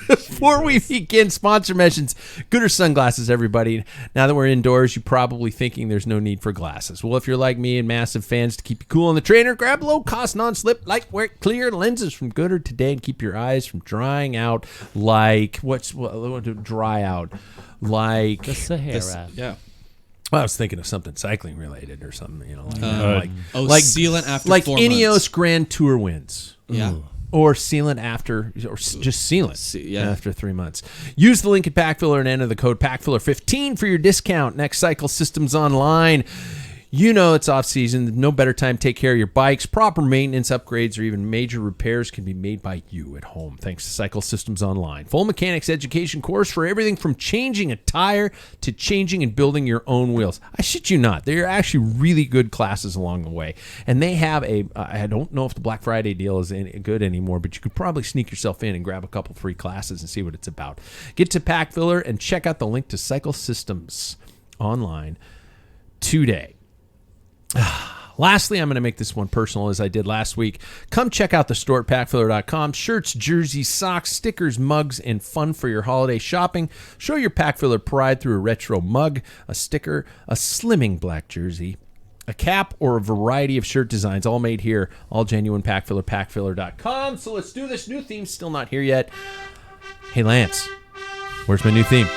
Before we begin sponsor mentions, Gooder sunglasses, everybody. Now that we're indoors, you're probably thinking there's no need for glasses. Well, if you're like me and massive fans to keep you cool on the trainer, grab low-cost, non-slip, lightweight, clear lenses from Gooder today and keep your eyes from drying out like dry out like The Sahara. Yeah. Well, I was thinking of something cycling related or something, like sealant after like 4 Ineos months. Grand Tour wins. Yeah. Or sealant after, or just sealant yeah. after 3 months. Use the link at Packfiller and enter the code PackFiller15 for your discount. Next Cycle Systems Online. You know it's off-season. No better time to take care of your bikes. Proper maintenance, upgrades, or even major repairs can be made by you at home, thanks to Cycle Systems Online. Full mechanics education course for everything from changing a tire to changing and building your own wheels. I shit you not. They're actually really good classes along the way. And they have I don't know if the Black Friday deal is good anymore, but you could probably sneak yourself in and grab a couple free classes and see what it's about. Get to Packfiller and check out the link to Cycle Systems Online today. Lastly, I'm going to make this one personal as I did last week. Come check out the store at packfiller.com. Shirts, jerseys, socks, stickers, mugs, and fun for your holiday shopping. Show your Packfiller pride through a retro mug, a sticker, a slimming black jersey, a cap, or a variety of shirt designs, all made here, all genuine Packfiller, packfiller.com. So let's do this. New theme, still not here yet. Hey, Lance, where's my new theme?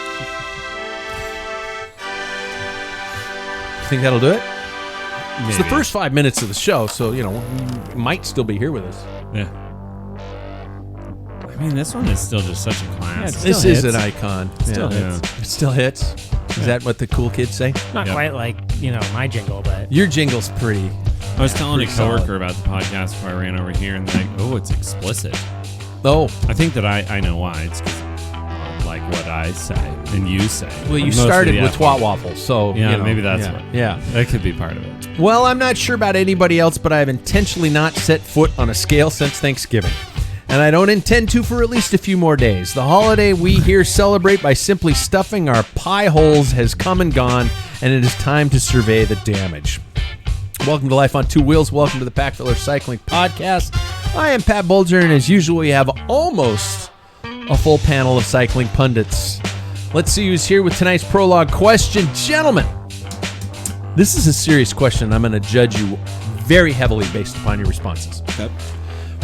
Think that'll do it? It's the first 5 minutes of the show, so, you might still be here with us. Yeah. I mean, this one is still just such a classic. This is an icon. Still Yeah. hits. It still hits. Is that what the cool kids say? Not quite like, my jingle, but Your jingle's pretty. I was telling a pretty solid. coworker about the podcast before I ran over here, and they're like, oh, it's explicit. Oh, I think that I know why. It's 'cause like what I say and you say. well, you Most of started the with F-words. twat waffles, so Yeah, maybe that's yeah, what. Yeah. That could be part of it. Well, I'm not sure about anybody else, but I've intentionally not set foot on a scale since Thanksgiving. And I don't intend to for at least a few more days. The holiday we here celebrate by simply stuffing our pie holes has come and gone, and it is time to survey the damage. Welcome to Life on Two Wheels. Welcome to the Packfiller Cycling Podcast. I am Pat Bulger, and as usual, we have almost a full panel of cycling pundits. Let's see who's here with tonight's prologue question. Gentlemen, this is a serious question. I'm going to judge you very heavily based upon your responses. Yep.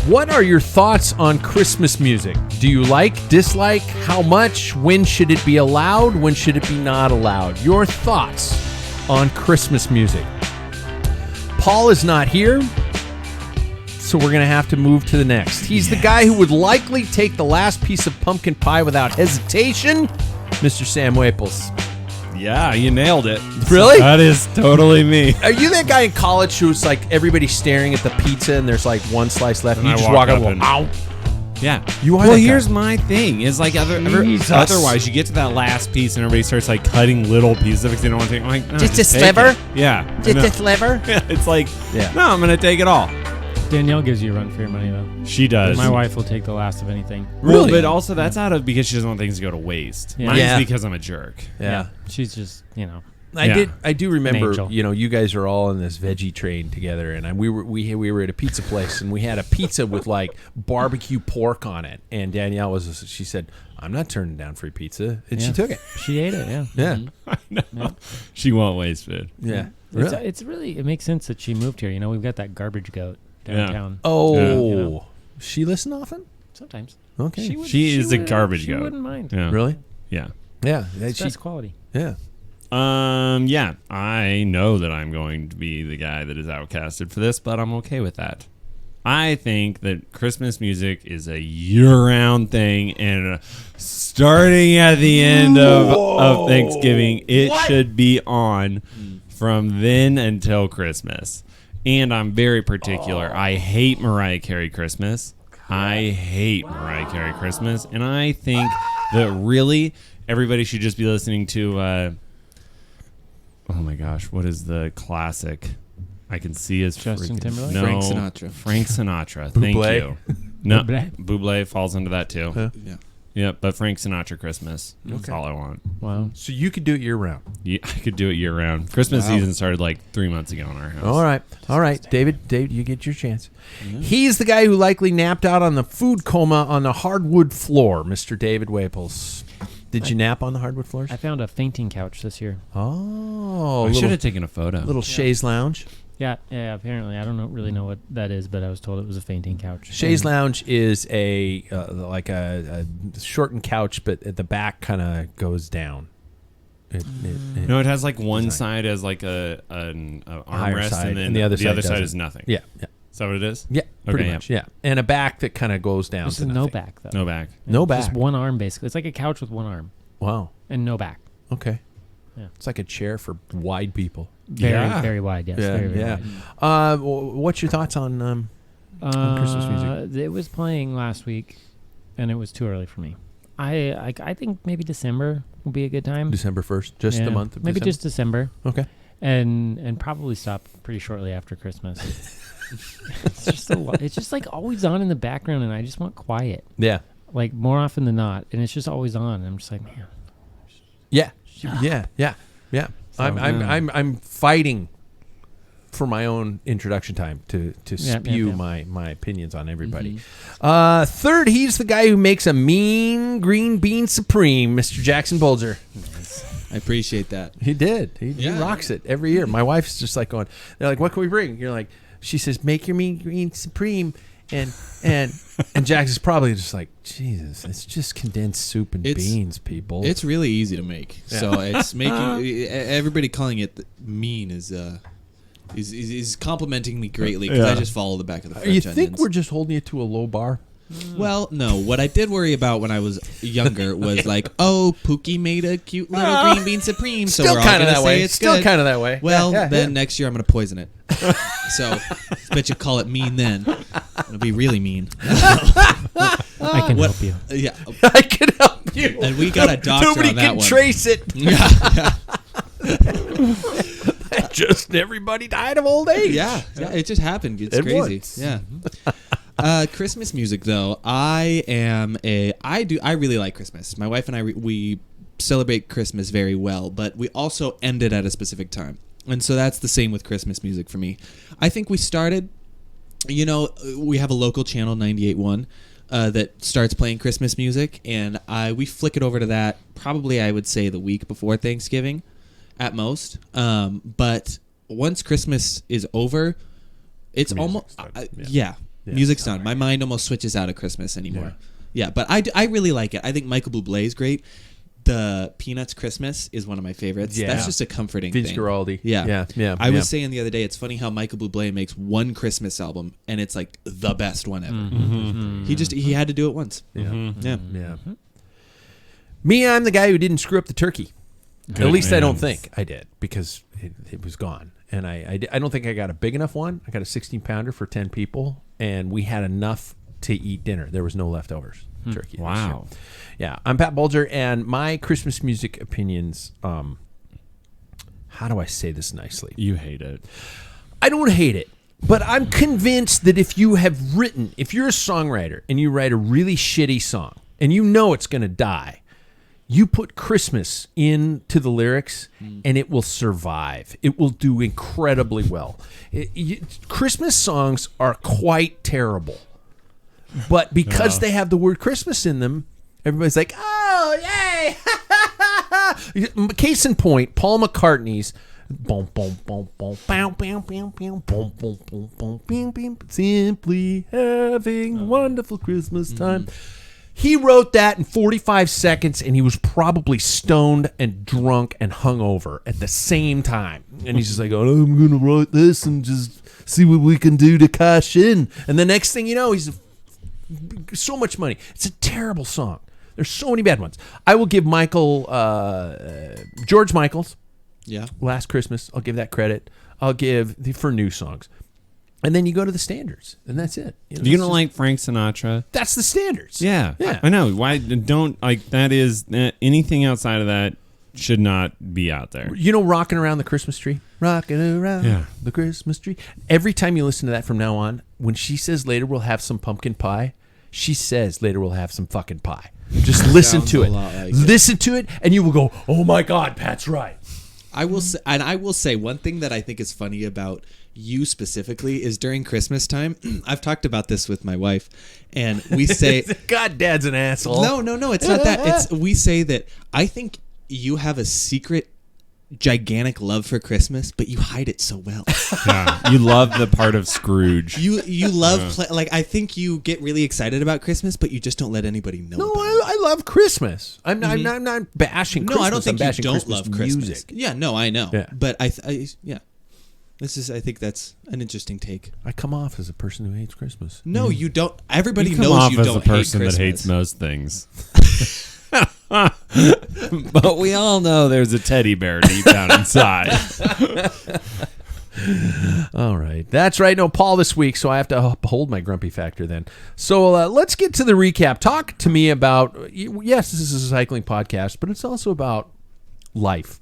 What are your thoughts on Christmas music? Do you like, dislike, how much? When should it be allowed? When should it be not allowed? Your thoughts on Christmas music. Paul is not here, so we're going to have to move to the next. He's the guy who would likely take the last piece of pumpkin pie without hesitation, Mr. Sam Waples. Yeah, you nailed it. Really? That is totally me. Are you that guy in college who's like everybody staring at the pizza and there's like one slice left and And you I just walk walk up up and and- go, ow. Yeah. You are well, that guy. here's my thing. Is like Jesus. otherwise, you get to that last piece and everybody starts like cutting little pieces of it because they don't want to take. I'm like, no, Just a take sliver? it. Yeah. Just I a know. sliver? Yeah. It's like, Yeah. no, I'm gonna take it all. Danielle gives you a run for your money, though. She does. My wife will take the last of anything. Well, Really? but also that's out of because she doesn't want things to go to waste. Yeah. Mine's Yeah. because I'm a jerk. Yeah. She's just, I do remember, angel. you guys are all in this veggie train together, and we were at a pizza place, and we had a pizza with like barbecue pork on it, and Danielle she said, "I'm not turning down free pizza," and she Yeah. took it. she ate it, yeah. Yeah, I know. She won't waste food. yeah. It's really, it makes sense that she moved here. We've got that garbage goat downtown. Oh, she listen often? Sometimes. Okay, She is a garbage she goat. wouldn't mind. Yeah. really? Yeah. Yeah, It's best quality. yeah. Yeah, I know that I'm going to be the guy that is outcasted for this, but I'm okay with that. I think that Christmas music is a year-round thing, and starting at the end of Thanksgiving, it should be on from then until Christmas. And I'm very particular. I hate Mariah Carey Christmas. I hate Mariah Carey Christmas, and I think that really everybody should just be listening to oh my gosh, what is the classic? I can see his Justin freaking- Timberlake? No, Frank Sinatra. Frank Sinatra. Thank Bublé? you. No, Bublé? Bublé falls into that too. Huh? Yeah. Yep, but Frank Sinatra Christmas. That's all I want. Wow. So you could do it year round. Yeah, I could do it year round. Christmas season started like 3 months ago in our house. All right, David, you get your chance. He's the guy who likely napped out on the food coma on the hardwood floor, Mr. David Waples. Did you nap on the hardwood floors? I found a fainting couch this year. Oh, I should have taken a photo. little chaise lounge. Yeah, apparently. I don't really know what that is, but I was told it was a fainting couch. Chaise lounge is like a shortened couch, but at the back kind of goes down. No, it has like one side as like an armrest, side, and then and the other side is nothing. Yeah. Is that what it is? Yeah, pretty Okay, much. Yeah, and a back that kind of goes down. There's to no nothing. back, though. No back. No back. Just one arm, basically. It's like a couch with one arm Wow. and no back. Okay. Yeah. It's like a chair for wide people. Very wide, yes. Very, very wide. What's your thoughts on Christmas music? It was playing last week, and it was too early for me. I think maybe December will be a good time. December 1st, just the month of maybe December? just December. Okay. And probably stop pretty shortly after Christmas. It's just a lot. It's just like always on in the background, and I just want quiet. Yeah. Like more often than not, and it's just always on. And I'm just like, man. Yeah. Yeah. So, I'm fighting for my own introduction time to spew my opinions on everybody. Third, he's the guy who makes a mean green bean supreme, Mr. Jackson Bulger. I appreciate that. He did. He rocks it every year. My wife's just like going, they're like, what can we bring? You're like, she says, make your mean green supreme. And Jackson's probably just like, Jesus, it's just condensed soup and beans, people. It's really easy to make. So it's making everybody calling it mean is complimenting me greatly because I just follow the back of the French You think onions. we're just holding it to a low bar? Well, no. What I did worry about when I was younger was like, oh, Pookie made a cute little green bean supreme, so we're all kind of gonna that say way. it's Still good. kind of that way. Well, then next year I'm gonna poison it. So, bet you call it mean then. It'll be really mean. I can help you. Yeah, I can help you. and we got a doctor Nobody on that can one. trace it. Yeah. Just everybody died of old age. Yeah, it just happened. It's At crazy. once. Yeah. Christmas music though, I really like Christmas. My wife and I we celebrate Christmas very well, but we also end it at a specific time. And so that's the same with Christmas music for me. I think we started, we have a local channel 98.1 that starts playing Christmas music, and we flick it over to that probably I would say the week before Thanksgiving at most. But once Christmas is over, it's almost music's done. My mind almost switches out of Christmas anymore. Yeah, but I really like it. I think Michael Bublé is great. The Peanuts Christmas is one of my favorites. Yeah. That's just a comforting Vince thing. Guaraldi. Yeah. Yeah. I was saying the other day, it's funny how Michael Bublé makes one Christmas album and it's like the best one ever. He had to do it once. Yeah. Me, I'm the guy who didn't screw up the turkey. Good At least I man. don't think I did, because it was gone. And I don't think I got a big enough one. I got a 16-pounder for 10 people, and we had enough to eat dinner. There was no leftovers turkey. this year. Wow. Yeah, I'm Pat Bulger, and my Christmas music opinions, how do I say this nicely? You hate it. I don't hate it, but I'm convinced that if you're a songwriter and you write a really shitty song and you know it's going to die, you put Christmas into the lyrics and it will survive. It will do incredibly well. Christmas songs are quite terrible, but because they have the word Christmas in them, everybody's like, oh, yay. Case in point, Paul McCartney's boom, boom, boom, boom, boom, boom, boom, boom, boom, boom, boom, boom, boom, boom, simply having a wonderful Christmas time. He wrote that in 45 seconds, and he was probably stoned and drunk and hungover at the same time. And he's just like, oh, I'm going to write this and just see what we can do to cash in. And the next thing you know, he's so much money. It's a terrible song. There's so many bad ones. I will give George Michael's Last Christmas. I'll give that credit. I'll give for new songs. And then you go to the standards, and that's it. You don't like Frank Sinatra? That's the standards. Yeah. I know. Why don't like that? Is anything outside of that should not be out there? Rocking around the Christmas tree, rocking around the Christmas tree. Every time you listen to that from now on, when she says later we'll have some pumpkin pie, She says later we'll have some fucking pie. Just listen Sounds to a it. lot like it. Listen to it, and you will go, "Oh my God, Pat's right." I will say one thing that I think is funny about you specifically is during Christmas time. I've talked about this with my wife, and we say, God, Dad's an asshole. no, it's not that. We say that I think you have a secret, gigantic love for Christmas, but you hide it so well. Yeah. You love the part of Scrooge. You love like I think you get really excited about Christmas, but you just don't let anybody know. No, about it. I love Christmas. I'm not bashing No, Christmas. I don't think I'm you bashing don't Christmas love Christmas. music. Yeah, no, I know. Yeah. But yeah. I think that's an interesting take. I come off as a person who hates Christmas. No, you don't. Everybody You come knows off you as don't a person hate that hates Christmas. most things. But we all know there's a teddy bear deep down inside. All right. That's right. No Paul this week, so I have to hold my grumpy factor then. So let's get to the recap. Talk to me about, yes, this is a cycling podcast, but it's also about life.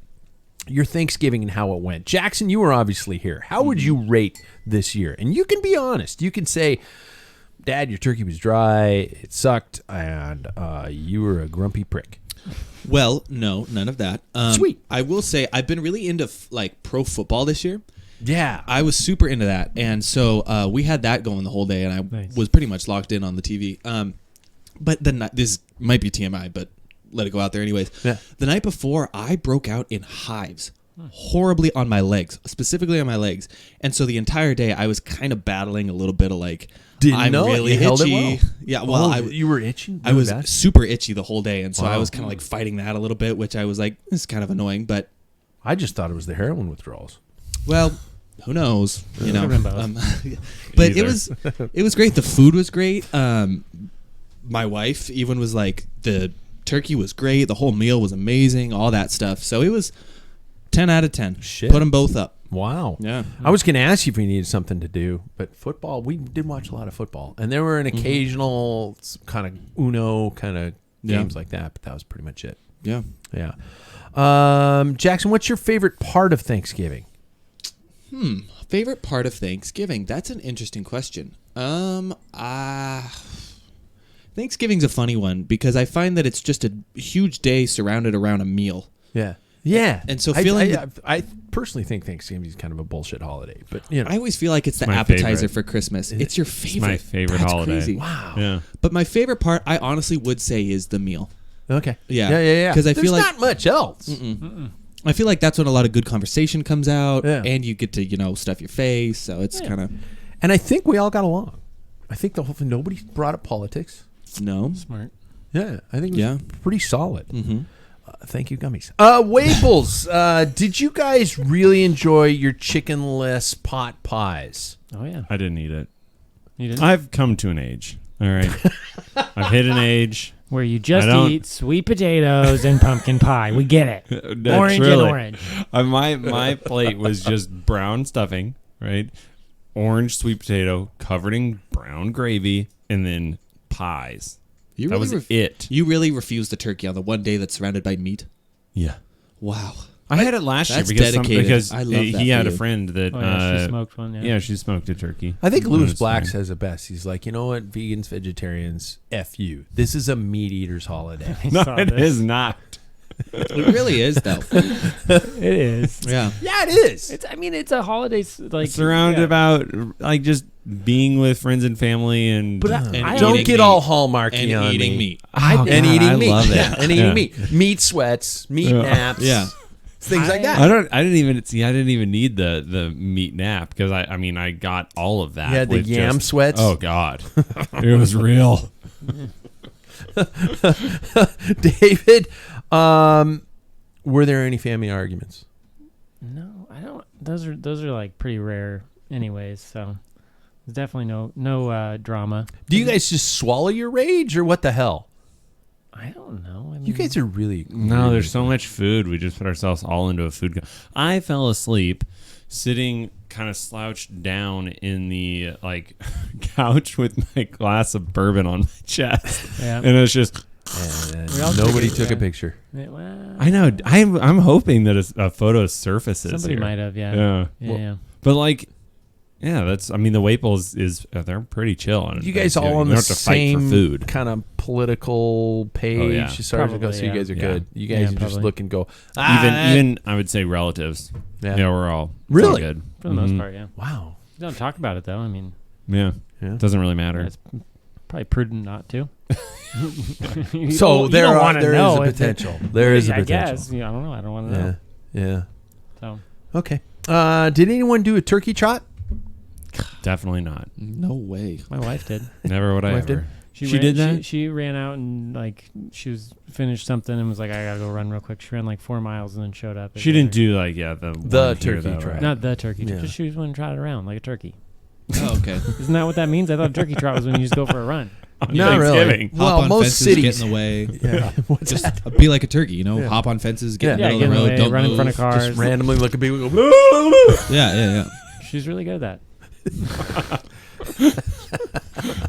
Your Thanksgiving and how it went. Jackson, you were obviously here. How would you rate this year? And you can be honest. You can say, Dad, your turkey was dry, it sucked, and you were a grumpy prick. Well, no, none of that. Sweet. I will say I've been really into like pro football this year. Yeah. I was super into that, and so we had that going the whole day, and I Nice. was pretty much locked in on the TV. But this might be TMI, but let it go out there anyways. Yeah. The night before, I broke out in hives, horribly on my legs, specifically on my legs, and so the entire day I was kind of battling a little bit of like, Didn't I'm know it. really You held it itchy. well. Yeah, well, You were itching? I was Really bad? super itchy the whole day, and so I Wow. was kind of like fighting that a little bit, which I was like, this is kind of annoying, but I just thought it was the heroin withdrawals. well, who knows? You know, Could've been but Either. it was great. The food was great. My wife even was like, the turkey was great. The whole meal was amazing. All that stuff. So it was 10 out of 10. Shit. Put them both up. Wow. Yeah. I was going to ask you if we needed something to do, but football, we did watch a lot of football. And there were an occasional kind of Uno kind of Yeah. games like that, but that was pretty much it. Yeah. Yeah. Jackson, what's your favorite part of Thanksgiving? Favorite part of Thanksgiving? That's an interesting question. Thanksgiving's a funny one because I find that it's just a huge day surrounded around a meal. Yeah. Yeah. And so I feeling I personally think Thanksgiving is kind of a bullshit holiday, but you know. I always feel like it's the my appetizer favorite. for Christmas. It's your favorite. my favorite That's holiday. Crazy. Wow. Yeah. But my favorite part, I honestly would say, is the meal. Okay. Yeah. Yeah. 'Cause I There's feel like- not much else. I feel like that's when a lot of good conversation comes out, Yeah. and you get to stuff your face. So it's kind of And I think we all got along. I think the whole thing, nobody brought up politics. no. Smart. Yeah, I think it was Yeah. pretty solid. Thank you, gummies. Wafels, did you guys really enjoy your chickenless pot pies? Oh yeah. I didn't eat it. You didn't? I've come to an age. All right. I've hit an age. Where you just I don't- eat sweet potatoes and pumpkin pie. We get it. That's Orange and really- orange. My plate was just brown stuffing, right? Orange sweet potato covered in brown gravy, and then pies. You That was it. You really refused the turkey on the one day that's surrounded by meat. Yeah. Wow. I had it last year That's because dedicated. because I love that he for had a you. friend that Oh yeah, she smoked one. yeah, she smoked a turkey. I think It Lewis was Black fine. says it best. He's like, you know what, vegans, vegetarians, F you. This is a meat eater's holiday. I No, saw it this. is not. It really is, though. It is. Yeah. Yeah, it is. It's. I mean, it's a holiday. Like Surrounded yeah. about like just being with friends and family and But And I Don't eating get meat. all hallmarky And on eating me. meat. Oh, And God, eating I meat. love it. Yeah, and eating meat. Meat sweats, meat Yeah. naps. Yeah. Things like I that. didn't even need the meat nap because I mean I got all of that. You had the with yam just- sweats? Oh God, it was real. David, were there any family arguments? No, I don't. Those are like pretty rare, anyways. So there's definitely no drama. Do you guys just swallow your rage or what the hell? I don't know. I mean, You guys are really No, there's so much food. We just put ourselves all into a food. I fell asleep sitting kind of slouched down in the like couch with my glass of bourbon on my chest, Yeah. and it's just. And We all nobody took it, took a yeah. picture. Yeah, well, I know. I'm hoping that a photo surfaces. somebody here. might have. Yeah. Yeah. Yeah. yeah. But like, Yeah, that's. I mean, the Waples is they're pretty chill. On You guys Thanksgiving. all on You the don't have to fight for same food. kind of political page yeah. as far as it goes. So Probably, you guys are yeah. good. You guys Yeah, are just probably. look and go. Even I would say relatives. Yeah. Yeah, we're all it's Really? all good For the most Mhm. part, yeah. Wow. Don't talk about it though. I mean, Yeah, Yeah. doesn't really matter. it's probably prudent not to. You So don't- there you don't are wanna there know is a if it- potential. There is a I potential. guess. Yeah, I don't know. I don't want to Yeah. know. Yeah. So Okay. Did anyone do a turkey trot? Definitely not. No way. my wife did. Never would I Wife did? ever. She ran, did that? She ran out and like she was finished something and was like, I gotta go run real quick. She ran like 4 miles and then showed up. She didn't do like the one here, turkey though, trot. right? Not the turkey. Yeah. Just she was one trotted around like a turkey. Oh, okay. Isn't that what that means? I thought turkey trot was when you just go for a run. On Not really. Thanksgiving. Hop Well, on most fences, cities. get in the way. Yeah. What's Just that? be like a turkey, you know. Yeah. Hop on fences, get Yeah. in Yeah, the middle get of in the the road, way, don't run in move. front of cars. Just randomly look at people and go. Yeah. She's really good at that.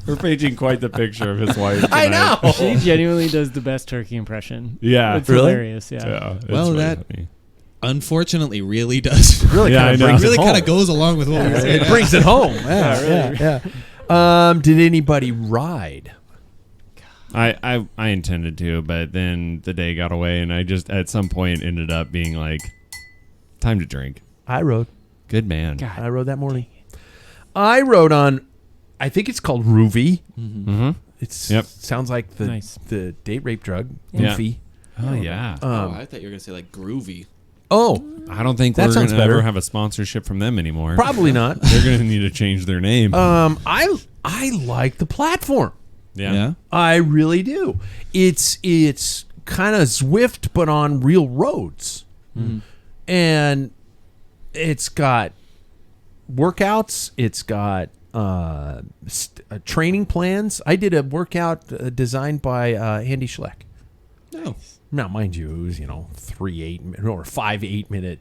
We're painting quite the picture of his wife. I tonight. know. She genuinely does the best turkey impression. Yeah. It's Really? hilarious. Yeah. Yeah, it's Well, really that- funny. Unfortunately, really does. Really Yeah, kind I of know. brings really it kind of home. goes along with what we were saying. It brings it home. Yeah, really. yeah. Did anybody ride? I intended to, but then the day got away, and I just at some point ended up being like, time to drink. I rode. Good man. God. I rode that morning. I rode on, I think it's called Ruvi. Mm-hmm. It's Yep. sounds like the Nice. the date rape drug. Yeah. Goofy. Oh yeah. Oh, I thought you were gonna say like groovy. Oh, I don't think That we're sounds gonna better. ever have a sponsorship from them anymore. probably not. They're gonna need to change their name. I like the platform. yeah. I really do. It's kind of Zwift but on real roads, and it's got workouts. It's got training plans. I did a workout designed by Andy Schleck. No. Now, mind you, it was 3 8 or 5 8 minute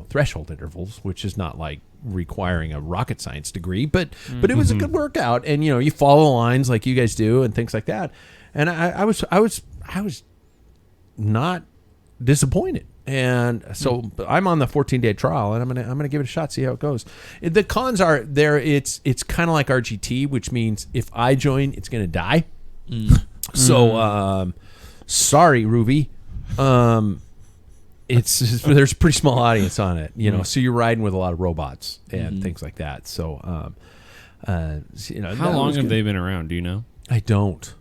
threshold intervals, which is not like requiring a rocket science degree, but it was a good workout, and you follow the lines like you guys do and things like that, and I was not disappointed, and so I'm on the 14-day trial, and I'm gonna give it a shot, see how it goes. The cons are there. It's kind of like RGT, which means if I join, it's gonna die. So sorry, Ruby. There's a pretty small audience on it, so you're riding with a lot of robots and things like that. So, How that long was have good. they been around? Do you know? I don't.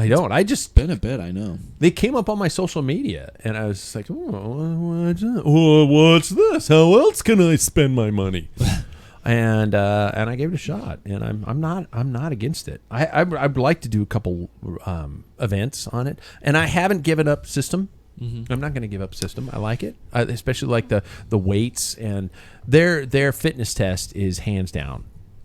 I just Been a bit, I know. they came up on my social media, and I was just like, what's this? How else can I spend my money? And I gave it a shot, and I'm not against it. I'd like to do a couple events on it, and I haven't given up system. I'm not going to give up system. I like it, especially like the weights, and their fitness test is hands down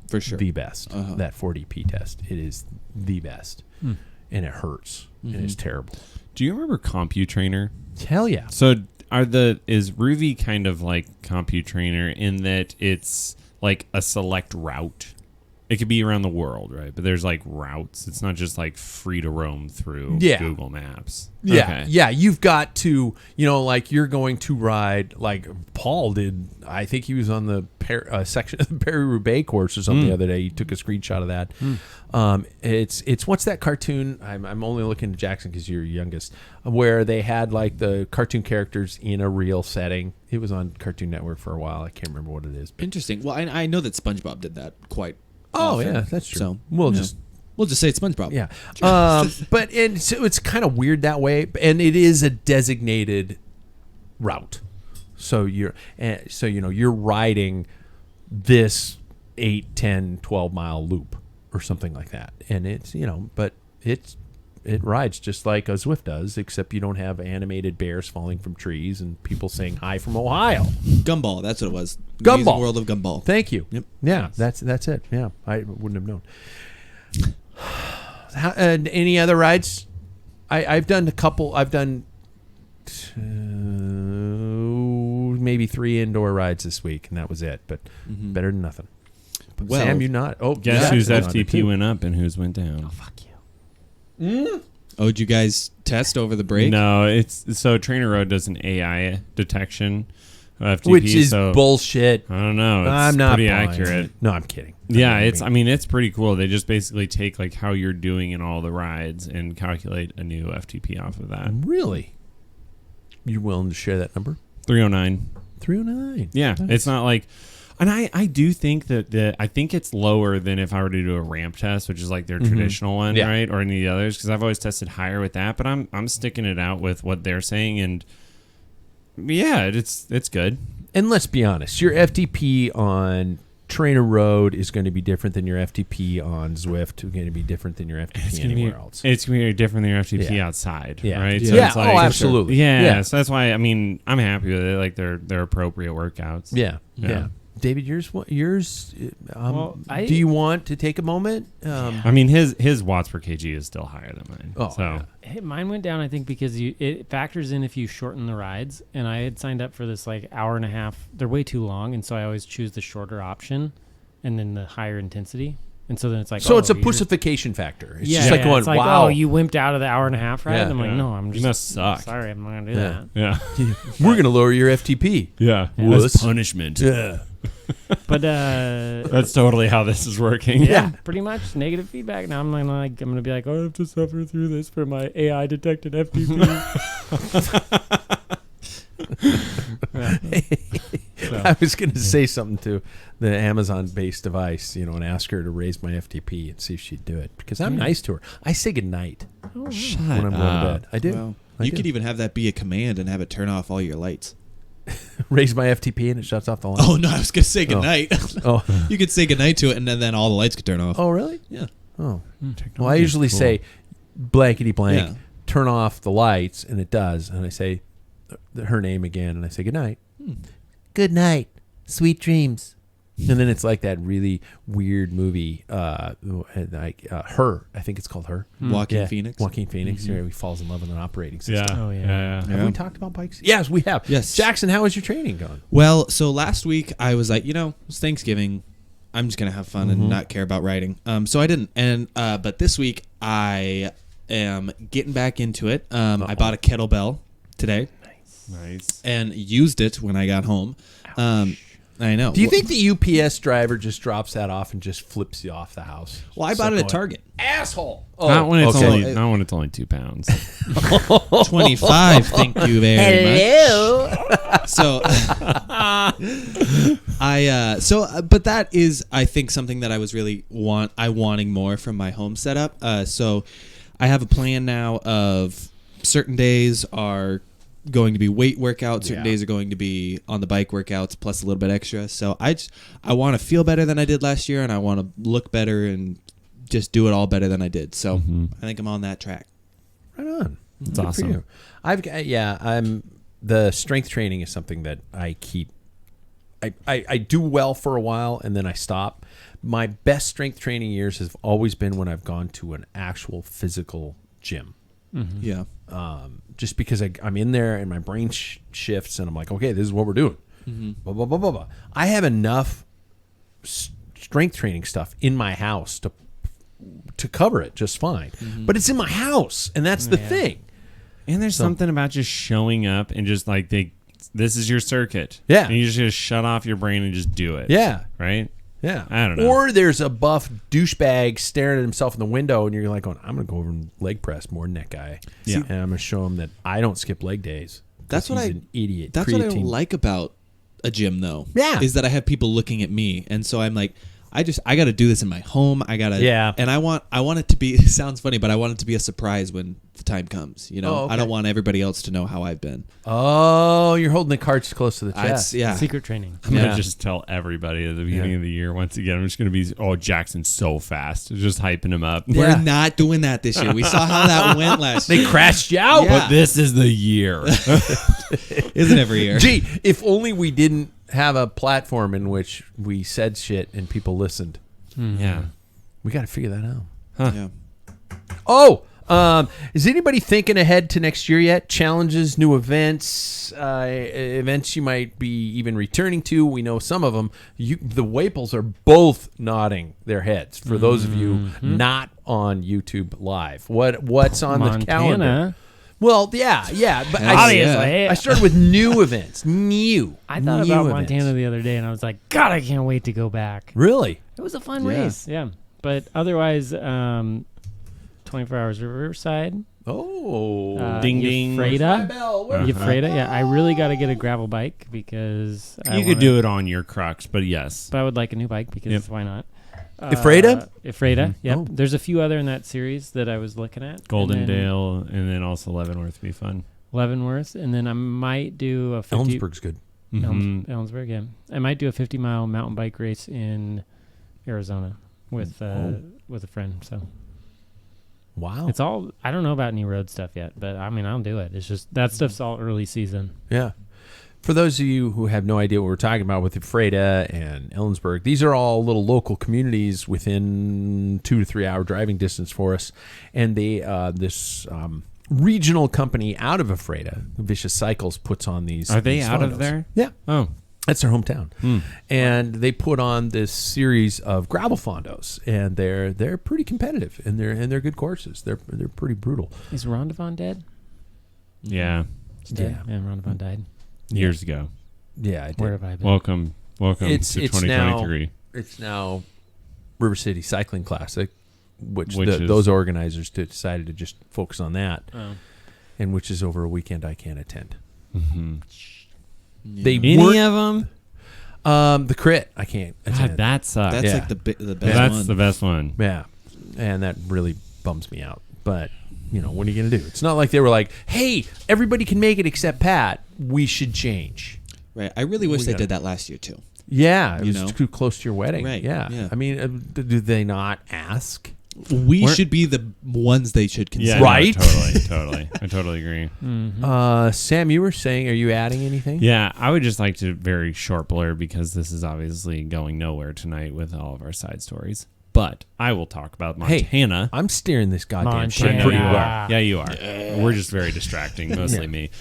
For sure. the best. Uh-huh. That 4DP test, it is the best, and it hurts, and it's terrible. Do you remember CompuTrainer? Hell yeah. So is Ruby kind of like CompuTrainer in that it's like a select route? It could be around the world, right? But there's like routes. It's not just like free to roam through Yeah. Google Maps. Yeah, Okay. yeah. You've got to, like you're going to ride, like Paul did. I think he was on the section of the Paris-Roubaix course or something the other day. He took a screenshot of that. It's what's that cartoon? I'm only looking to Jackson because you're youngest, where they had like the cartoon characters in a real setting. It was on Cartoon Network for a while. I can't remember what it is. Interesting. Well, I know that SpongeBob did that quite Oh often. yeah, that's true. So we'll you know, just. we'll just say it's SpongeBob. Yeah. But so it's kind of weird that way, and it is a designated route. So you're riding this 8, 10, 12 mile loop or something like that. And it's, but it rides just like a Zwift does, except you don't have animated bears falling from trees and people saying hi from Ohio. Gumball, that's what it was. Gumball. Amazing World of Gumball. Thank you. Yep. Yeah, that's it. Yeah, I wouldn't have known. Any other rides? I've done a couple. I've done maybe 3 indoor rides this week, and that was it. But better than nothing. But Well, Sam, you not? Oh, Guess yeah, whose that's on it FTP too. went up and whose went down? Fuck you. Oh, did you guys test over the break? No, it's so Trainer Road does an AI detection FTP, which is so bullshit. I don't know. It's I'm not pretty buying accurate. it. No, I'm kidding. Yeah, it's pretty cool. They just basically take like how you're doing in all the rides and calculate a new FTP off of that. Really? You're willing to share that number? 309. 309. Yeah, Nice. it's not like, and I do think that I think it's lower than if I were to do a ramp test, which is like their traditional one, Yeah. right, or any of the others, because I've always tested higher with that. But I'm sticking it out with what they're saying, and yeah, it's good. And let's be honest, your FTP on Trainer Road is going to be different than your FTP on Zwift. It's going to be different than your FTP anywhere else. It's gonna be different than your FTP Yeah. outside, Yeah. right? Yeah. So Yeah. it's like, Oh, absolutely. Yeah, Yeah. so that's why I'm happy with it. Like they're appropriate workouts. Yeah. Yeah. Yeah. David, yours. Well, do you want to take a moment? I mean, his watts per kg is still higher than mine. Oh, so yeah. Hey, mine went down, I think, because it factors in if you shorten the rides. And I had signed up for this like hour and a half. They're way too long, and so I always choose the shorter option, and then the higher intensity. And so then it's like, So it's a you're- pussification factor. It's Yeah, just like yeah, going, it's like, wow. oh, you wimped out of the hour and a half ride. Yeah. And I'm like, Yeah. no, I'm You just must suck. sorry, I'm not gonna do Yeah. that. Yeah, We're going to lower your FTP. yeah. Wuss. As punishment. Yeah. But That's totally how this is working. yeah, pretty much negative feedback. Now I'm gonna be like, oh, I have to suffer through this for my AI detected FTP. I was going to say something to the Amazon-based device, and ask her to raise my FTP and see if she'd do it. Because I'm nice to her. I say goodnight Shut when I'm going to up. bed. I do. Well, I you do. could even have that be a command and have it turn off all your lights. Raise my FTP and it shuts off the light. Oh no, I was gonna say goodnight. Oh. You could say goodnight to it, and then all the lights could turn off. Oh, really? Yeah. Oh. Well, I Technology is usually cool. say blankety blank, Yeah. turn off the lights, and it does. And I say her name again, and I say good night. Good night, sweet dreams. And then it's like that really weird movie, like Her. I think it's called Her. Joaquin Phoenix. Joaquin Phoenix. Where he falls in love with an operating system. Yeah. Oh, yeah. Have Yeah. we talked about bikes? Yes, we have. Yes. Jackson, how is your training going? Well, so last week I was like, it's Thanksgiving. I'm just gonna have fun and not care about riding. So I didn't. And but this week I am getting back into it. I bought a kettlebell today Nice. and used it when I got home. I know. Do you think the UPS driver just drops that off and just flips you off the house? Well, I Just bought it like at going, Target. Asshole. Not when it's okay. not when it's only 2 pounds. 25. Thank you very much. So but that is, I think, something that I was really wanting more from my home setup. So I have a plan now of certain days are going to be weight workouts, certain days are going to be on the bike workouts plus a little bit extra. So I want to feel better than I did last year, and I want to look better and just do it all better than I did. So I think I'm on that track. Right on. That's Good for awesome. you. I'm the strength training is something that I keep. I do well for a while and then I stop. My best strength training years have always been when I've gone to an actual physical gym. Yeah. Just because I'm in there and my brain shifts and I'm like, okay, this is what we're doing. Blah, blah, blah, blah, blah. I have enough strength training stuff in my house to cover it just fine. But it's in my house, and that's the thing. And there's something about just showing up and just like this is your circuit. Yeah. And you just shut off your brain and just do it. Yeah. Right? Yeah. I don't know. Or there's a buff douchebag staring at himself in the window, and you're like going, I'm going to go over and leg press more than that guy. Yeah. And I'm going to show him that I don't skip leg days. 'cause That's what he's I- an idiot. That's what I Creatine. like about a gym, though. Yeah. Is that I have people looking at me, and so I'm like, I got to do this in my home. I got to, Yeah. And I want it to be. It sounds funny, but I want it to be a surprise when the time comes. Oh, okay. I don't want everybody else to know how I've been. Oh, you're holding the cards close to the chest. Yeah. Secret training. I'm Yeah. gonna just tell everybody at the beginning of the year once again. I'm just gonna be, Jackson's so fast, just hyping him up. We're Yeah. not doing that this year. We saw how that went last They year. crashed you out. Yeah. But this is the year. Isn't every year? Gee, if only we didn't have a platform in which we said shit and people listened. Yeah. We got to figure that out. Yeah. Oh, is anybody thinking ahead to next year yet? Challenges, new events, events you might be even returning to. We know some of them. The Waples are both nodding their heads. For those of you not on YouTube Live, what's on the calendar? Well, yeah, but Obviously. I started with new events. I thought new about events. Montana the other day, and I was like, God, I can't wait to go back. Really? It was a fun Yeah. race. Yeah. But otherwise, 24 Hours Riverside. Oh. Ding, ding. Ephrata. bell. Ephrata. Yeah, I really got to get a gravel bike because You could do it on your Crux, but yes. But I would like a new bike because Yep. why not? Ephrata? Ephrata. Yep. Oh. There's a few other in that series that I was looking at. Golden And then Dale, and then also Leavenworth would be fun. Leavenworth, and then I might do a 50. Ellensburg's good. Mhm. Ellensburg, yeah. I might do a 50-mile mountain bike race in Arizona with a friend. So Wow. it's all. I don't know about any road stuff yet, but I mean I'll do it. It's just that stuff's all early season. Yeah. For those of you who have no idea what we're talking about with Ephrata and Ellensburg, these are all little local communities within 2 to 3 hour driving distance for us. And they this regional company out of Ephrata, Vicious Cycles, puts on these. Are they these out of fondos. there? Yeah. Oh. That's their hometown. And they put on this series of gravel fondos, and they're pretty competitive, and they're good courses. They're pretty brutal. Is Rondavon dead? Yeah. He's dead. Yeah. Yeah, Rondavon died. Years ago. Yeah, I did. Where have I been? Welcome It's to it's 2023. now it's now River City Cycling Classic, which Which is- those organizers decided to just focus on that, Oh. and which is over a weekend I can't attend. Mm-hmm. They Any weren't of them? the crit I can't God, attend. that sucks. That's Yeah. like the best That's one. the best one. Yeah, and that really bums me out. But you know, what are you going to do? It's not like they were like, "Hey, everybody can make it except Pat. We should change." Right. I really wish We they got did that last year too. Yeah, it You was know? too close to your wedding. Right, Yeah. yeah. I mean, do they not ask? We We're- should be the ones they should Yeah, consider. no, Right? totally. I totally agree. Sam, you were saying, are you adding anything? Yeah, I would just like to very short blur because this is obviously going nowhere tonight with all of our side stories. But I will talk about Montana. I'm steering this goddamn ship Montana. pretty Yeah. well. Yeah, you are. We're just very distracting, mostly me.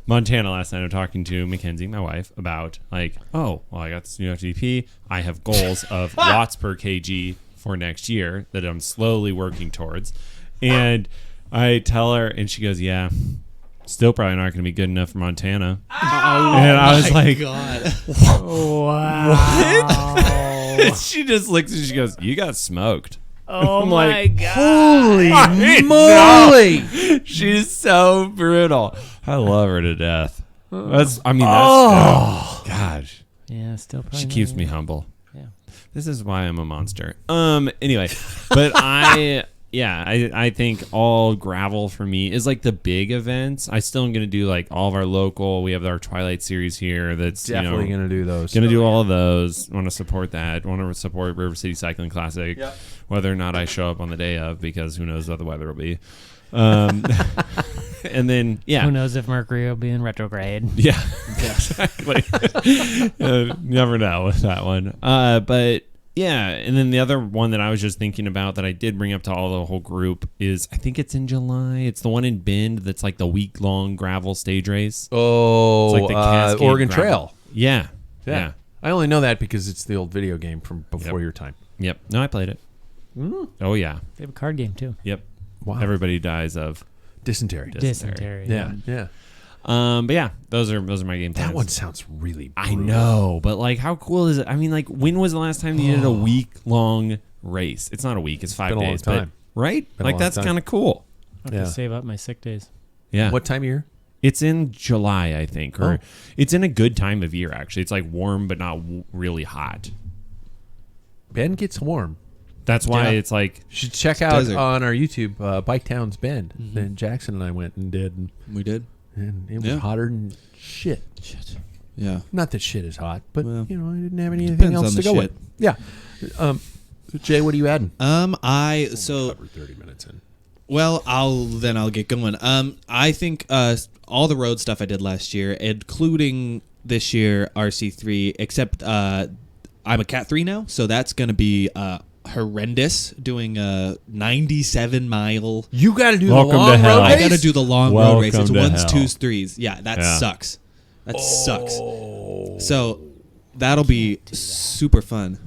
Montana last night, I'm talking to Mackenzie, my wife, about like, oh, well, I got this new FTP. I have goals of watts per kg for next year that I'm slowly working towards. And I tell her, and she goes, yeah, still probably not going to be good enough for Montana. And I was like, God. Wow. and she just looks and she goes, you got smoked. Oh I'm my like, god. Holy I moly! She's so brutal. I love her to death. That's gosh. Yeah, still probably. She not keeps yet. me humble. Yeah. This is why I'm a monster. Anyway, but I think all gravel for me is like the big events. I still am going to do like all of our local. We have our Twilight series here. That's Definitely going to do those. Gonna do all of those. Want to support that. Want to support River City Cycling Classic. Yep. Whether or not I show up on the day of, because who knows what the weather will be. And then Who knows if Mercury will be in retrograde? yeah, exactly. Never know with that one. But yeah, and then the other one that I was just thinking about that I did bring up to all the whole group is I think it's in July. It's the one in Bend that's like the week-long gravel stage race. Oh, It's like the Cascade Oregon gravel. Trail. Yeah. Yeah. I only know that because it's the old video game from before Yep. your time. Yep. No, I played it. Oh yeah. They have a card game too. Yep. Wow. Everybody dies of Dysentery. Dysentery. Yeah. But yeah, those are my game plans. That one sounds really I brutal. know, but like how cool is it? I mean, like when was the last time you did a week long race? It's not a week, it's 5 Been a long days. time. But right? Been a Like long that's time. kind of cool. I have Yeah. to save up my sick days. Yeah. What time of year? It's in July, I think, or Oh. it's in a good time of year actually. It's like warm but not really hot. Bend gets warm. That's why Yeah. it's like You should check out desert. on our YouTube Bike Towns Bend. Then Jackson and I went and did, We did. and it was Yeah. hotter than shit. Shit. Yeah. Not that shit is hot, but Well, you know, I didn't have anything depends else on to the go shit. with. Yeah. Jay, what are you adding? So Covered 30 minutes in. well, I'll get going. I think all the road stuff I did last year, including this year RC3, except I'm a Cat 3 now, so that's gonna be horrendous. Doing a 97-mile. You got to do Welcome the to long hell. road I race? gotta do the long road race. It's Welcome to ones, hell. twos, threes. Yeah, that Yeah. sucks. That sucks. So that'll be super fun.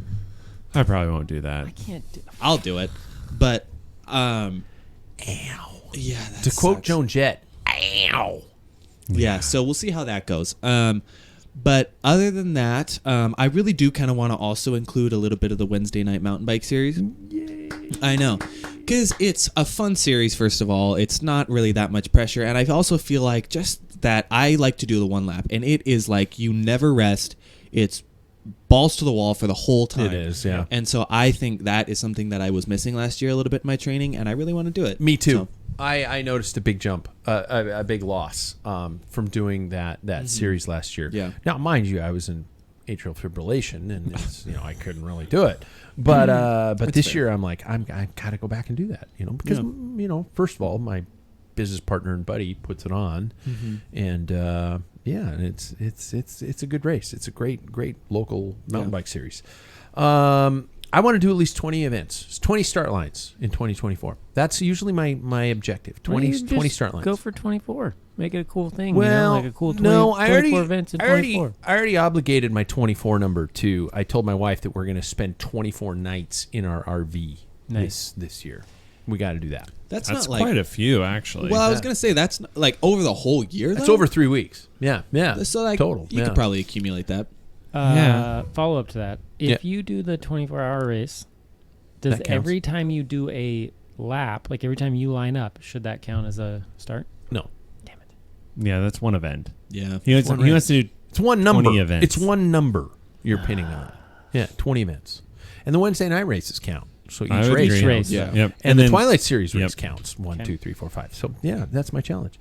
I probably won't do that. I can't do. I'll do it, but Yeah, that To quote sucks. Joan Jett, ow. Yeah, so we'll see how that goes. But other than that, I really do kind of want to also include a little bit of the Wednesday night mountain bike series. Yay. I know. Because it's a fun series, first of all. It's not really that much pressure. And I also feel like just that I like to do the one lap. And it is like you never rest. It's balls to the wall for the whole time. It is, yeah. And so I think that is something that I was missing last year a little bit in my training. And I really want to do it. Me too. So, I noticed a big jump, a big loss from doing that series last year. Yeah. Now, mind you, I was in atrial fibrillation, and it's, I couldn't really do it. But this year, I'm like, I gotta go back and do that. Because first of all, my business partner and buddy puts it on, and and it's a good race. It's a great local mountain bike series. I want to do at least 20 events, 20 start lines in 2024. That's usually my objective. 20 start lines. Go for 24. Make it a cool thing. Well, like a cool 20, no, I 24 events in 24. I already obligated my 24 number to. I told my wife that we're going to spend 24 nights in our RV this year. We got to do that. that's That's not like. quite a few, actually. Well, I was going to say that's not, like over the whole year, That's though? over 3 weeks. Yeah. So like total. you could probably accumulate that. Follow up to that. If you do the 24-hour race, does That counts. every time you do a lap, like every time you line up, should that count as a start? No. Damn it. Yeah, that's one event. Yeah. He wants to do It's one number. 20 events. It's one number you're pinning on. Yeah, 20 events. And the Wednesday night races count. So each I would race agree. counts. Yeah. Yep. And the then- Twilight Series race Yep. counts. 1, Okay. 2, 3, 4, 5. So, yeah, that's my challenge.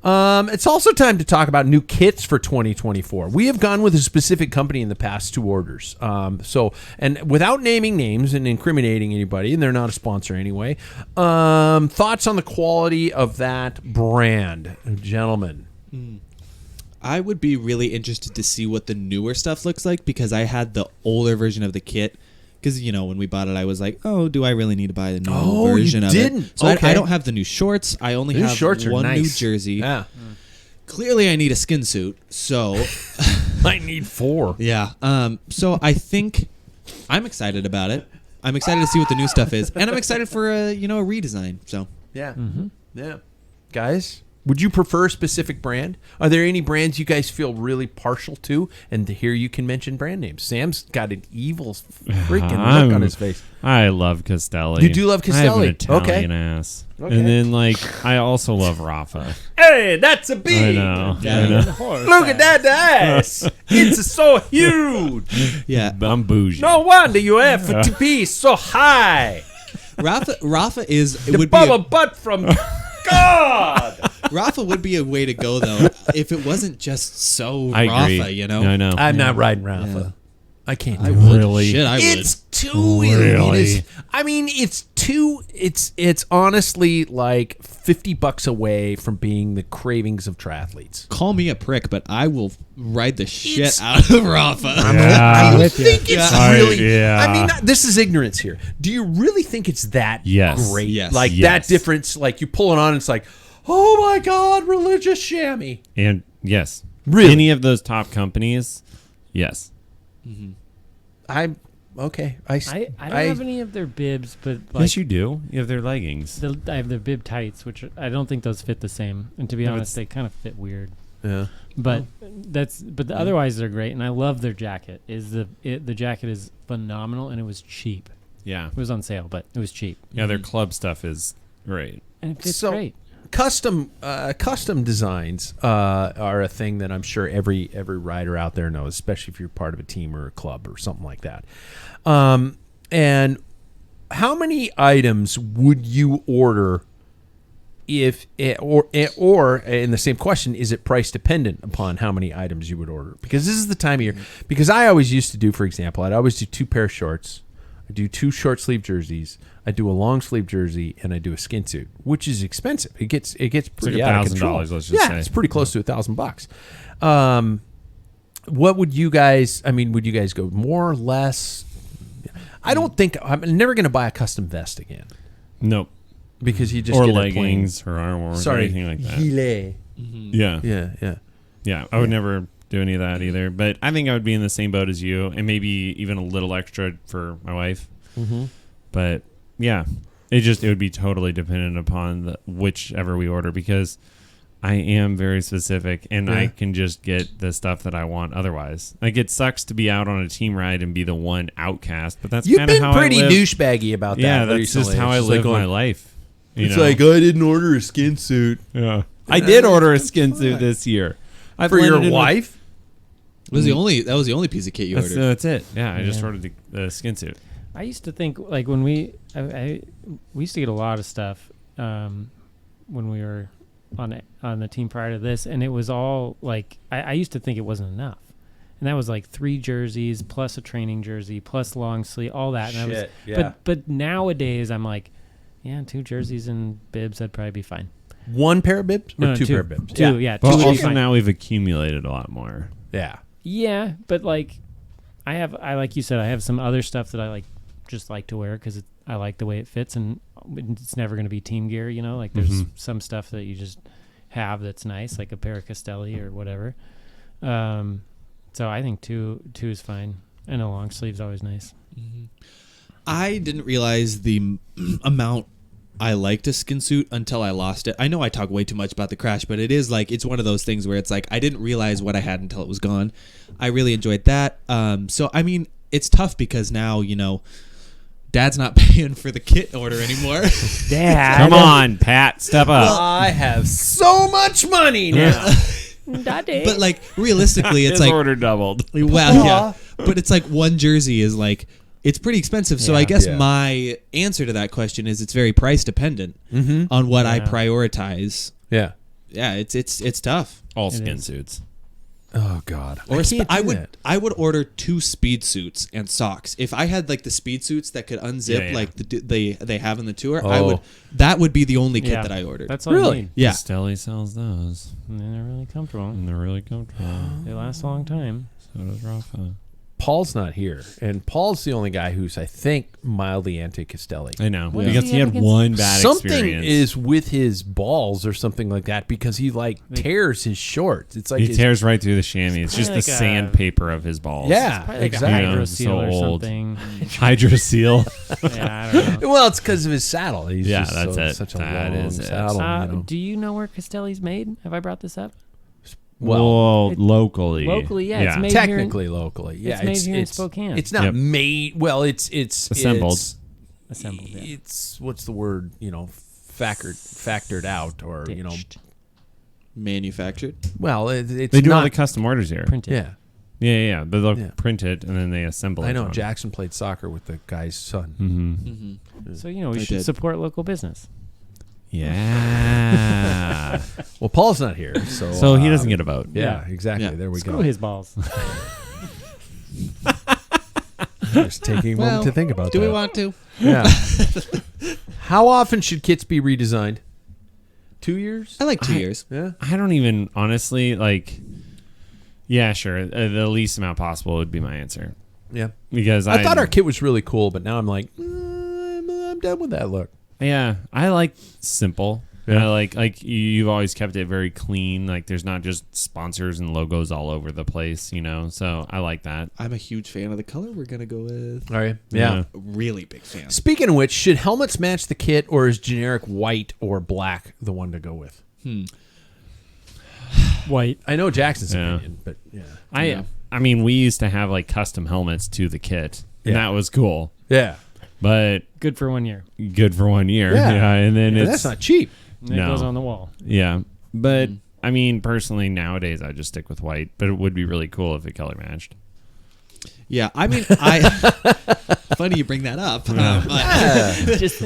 It's also time to talk about new kits for 2024. We have gone with a specific company in the past 2 orders. And without naming names and incriminating anybody, and they're not a sponsor anyway, thoughts on the quality of that brand, gentlemen? I would be really interested to see what the newer stuff looks like because I had the older version of the kit. Because, when we bought it, I was like, oh, do I really need to buy the new Oh, you version of didn't. it? So Okay. I don't have the new shorts. I only New have shorts are one nice. new jersey. Yeah. Clearly, I need a skin suit. So, I need 4. yeah. So I think I'm excited about it. I'm excited to see what the new stuff is. And I'm excited for a redesign. So, Yeah. Yeah. Guys, would you prefer a specific brand? Are there any brands you guys feel really partial to? And here you can mention brand names. Sam's got an evil freaking look on his face. I love Castelli. You do love I have an Castelli. Italian Okay. ass. Okay. And then, I also love Rafa. Hey, that's a bee. I know. Look at that ass. It's so huge. yeah. I'm bougie. No wonder you have to be so high. Rafa is The would be bubble butt from God. Rafa would be a way to go though if it wasn't just so I agree. Rafa, I know. I'm not riding Rafa. I can't do I it. would. Really? Shit, I would. It's too Really? elitist. I mean, it's honestly like $50 away from being the cravings of triathletes. Call me a prick, but I will ride the shit It's- out of Rafa. Yeah. I think it's Yeah. really. Yeah. I mean, this is ignorance here. Do you really think it's that Yes. great? Yes. Like that Yes. difference? Like you pull it on, and it's like, oh my God, religious chamois. And yes. Really? Any of those top companies, yes. I'm okay. I don't have any of their bibs, but Yes, you do. You have their leggings. I have their bib tights, which I don't think those fit the same. And to be No, honest, it's- they kind of fit weird. Yeah. But otherwise they're great, and I love their jacket. The jacket is phenomenal, and it was cheap. Yeah. It was on sale, but it was cheap, Yeah, their club stuff is great. and it fits So- great. Custom designs are a thing that I'm sure every rider out there knows, especially if you're part of a team or a club or something like that. And how many items would you order if or in the same question, is it price dependent upon how many items you would order? Because this is the time of year. Because I always used to do, for example, I'd always do 2 pair of shorts. I do 2 short sleeve jerseys. I do a long sleeve jersey, and I do a skin suit, which is expensive. It gets pretty like out of control. $1,000, let's just say. It's pretty close to $1,000. What would you guys? I mean, would you guys go more or less? I don't think I'm never going to buy a custom vest again Nope. because you just Or get a leggings or armor or Sorry, anything like that. gilet. Yeah. Yeah. I would never do any of that either. But I think I would be in the same boat as you and maybe even a little extra for my wife. Mm-hmm. But yeah. It would be totally dependent upon whichever we order, because I am very specific, and I can just get the stuff that I want otherwise. Like, it sucks to be out on a team ride and be the one outcast, but that's You've kind of been how pretty I live. douchebaggy about that. Yeah, that's recently. just how I It's live like my going, life. You It's know? like, I didn't order a skin suit. Yeah. I did order a skin suit this year. I For your blended in with- wife? That was the only piece of kit you ordered. That's it. Yeah, I just Yeah. ordered the skin suit. I used to think like when we used to get a lot of stuff when we were on the team prior to this, and it was all like I used to think it wasn't enough, and that was like 3 jerseys plus a training jersey plus long sleeve, all that. And Shit, yeah. But nowadays I'm like, yeah, 2 jerseys and bibs, that'd probably be fine. One pair of bibs or No, two two. pair of bibs? Two, yeah. But Two would be also fine. now we've accumulated a lot more. Yeah. Yeah, but like I like you said, I have some other stuff that I like to wear because I like the way it fits, and it's never going to be team gear, you know. Like there's some stuff that you just have that's nice, like a pair of Castelli or whatever. So I think two is fine, and a long sleeve's always nice. I didn't realize the amount I liked a skin suit until I lost it. I know I talk way too much about the crash, but it's one of those things where it's like I didn't realize what I had until it was gone. I really enjoyed that. So I mean, it's tough because now, you know, Dad's not paying for the kit order anymore. Dad, Come on, Pat, step up. I have so much money now. Daddy. But like realistically, it's His like order doubled. well, yeah. But it's like one jersey is like it's pretty expensive. So Yeah. I guess Yeah. my answer to that question is it's very price dependent on what I Yeah. prioritize. Yeah. Yeah, it's tough. All It skin is. suits. Oh God. Or I can't do that. I would order 2 speed suits and socks. If I had like the speed suits that could unzip Yeah, yeah. like they have in the tour, Oh. that would be the only kit Yeah, that I ordered. That's all Really? you need. yeah. Castelli sells those, And they're really comfortable. and they're really comfortable. They last a long time. So does Rafa. Paul's not here, and Paul's the only guy who's I think mildly anti-Castelli. I know, What because does he he had have against- one bad Something experience. is with his balls or something like that because he like tears his shorts. It's like He his- tears right through the chamois. It's just Probably the like a- sandpaper of his balls. Yeah, Probably like exactly. a Yeah, hydro so seal or old. something. Hydro seal. Yeah, I don't know. Well, it's because of his saddle. He's Yeah, just that's it. such a That long is it. saddle. you know. Do you know where Castelli's made? Have I brought this up? Well, it- locally. Locally, yeah, it's made technically locally, yeah, made here in Spokane. It's not Yep. made. Well, it's Assembled. assembled. Yeah. It's what's the word? You know, factored out, or you know, Ditched. Manufactured. well, it's They do not. all the custom orders here. Printed. Yeah, Yeah. But they'll Yeah. print it and then they assemble it. I know. on. Jackson played soccer with the guy's son. Mm-hmm. So, you know, we I should did. support local business. Yeah. Well, Paul's not here, so So he doesn't get a vote. Yeah, exactly. Yeah. There we Screw go. his balls. Just taking a moment to think about Do that. we want to? Yeah. How often should kits be redesigned? 2 years? I like 2 years. Yeah. I don't even honestly like. Yeah, sure. The least amount possible would be my answer Yeah. because I thought our kit was really cool, but now I'm like, I'm done with that look. Yeah, I like simple. Yeah. I like you've always kept it very clean. Like there's not just sponsors and logos all over the place, you know. So I like that. I'm a huge fan of the color we're gonna go with. Are you? Yeah. Really big fan. Speaking of which, should helmets match the kit, or is generic white or black the one to go with? White. I know Jackson's Yeah. opinion, but yeah. I mean, we used to have like custom helmets to the kit, and Yeah. that was cool. Yeah. But Good for 1 year. good for 1 year. Yeah. And then Yeah, it's that's not cheap. And it No. goes on the wall. yeah. But I mean, personally, nowadays I just stick with white. But it would be really cool if it color matched. Yeah, I mean, funny you bring that up. Just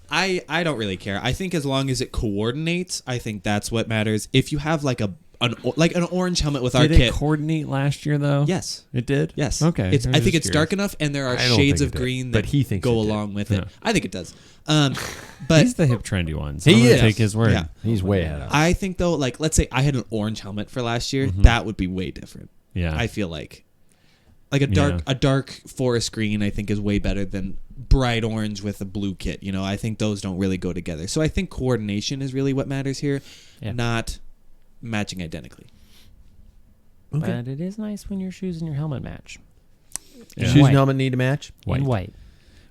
I don't really care. I think as long as it coordinates, I think that's what matters. If you have like an orange helmet with our Did kit, it coordinate last year though? yes. it did. Yes. Okay. I was think just it's dark curious. enough, and there are I don't shades think of it did, green but that he thinks go it did. along with it. Yeah. I think it does. But He's the hip, trendy one. So He I'm gonna is. take his word. Yeah. He's way ahead of us. I think though, like let's say I had an orange helmet for last year, that would be way different. Yeah. I feel like a dark forest green I think is way better than bright orange with a blue kit. You know, I think those don't really go together. So I think coordination is really what matters here, Yeah. not matching identically. But it is nice when your shoes and your helmet match. Yeah. Shoes and White. helmet need to match. In white.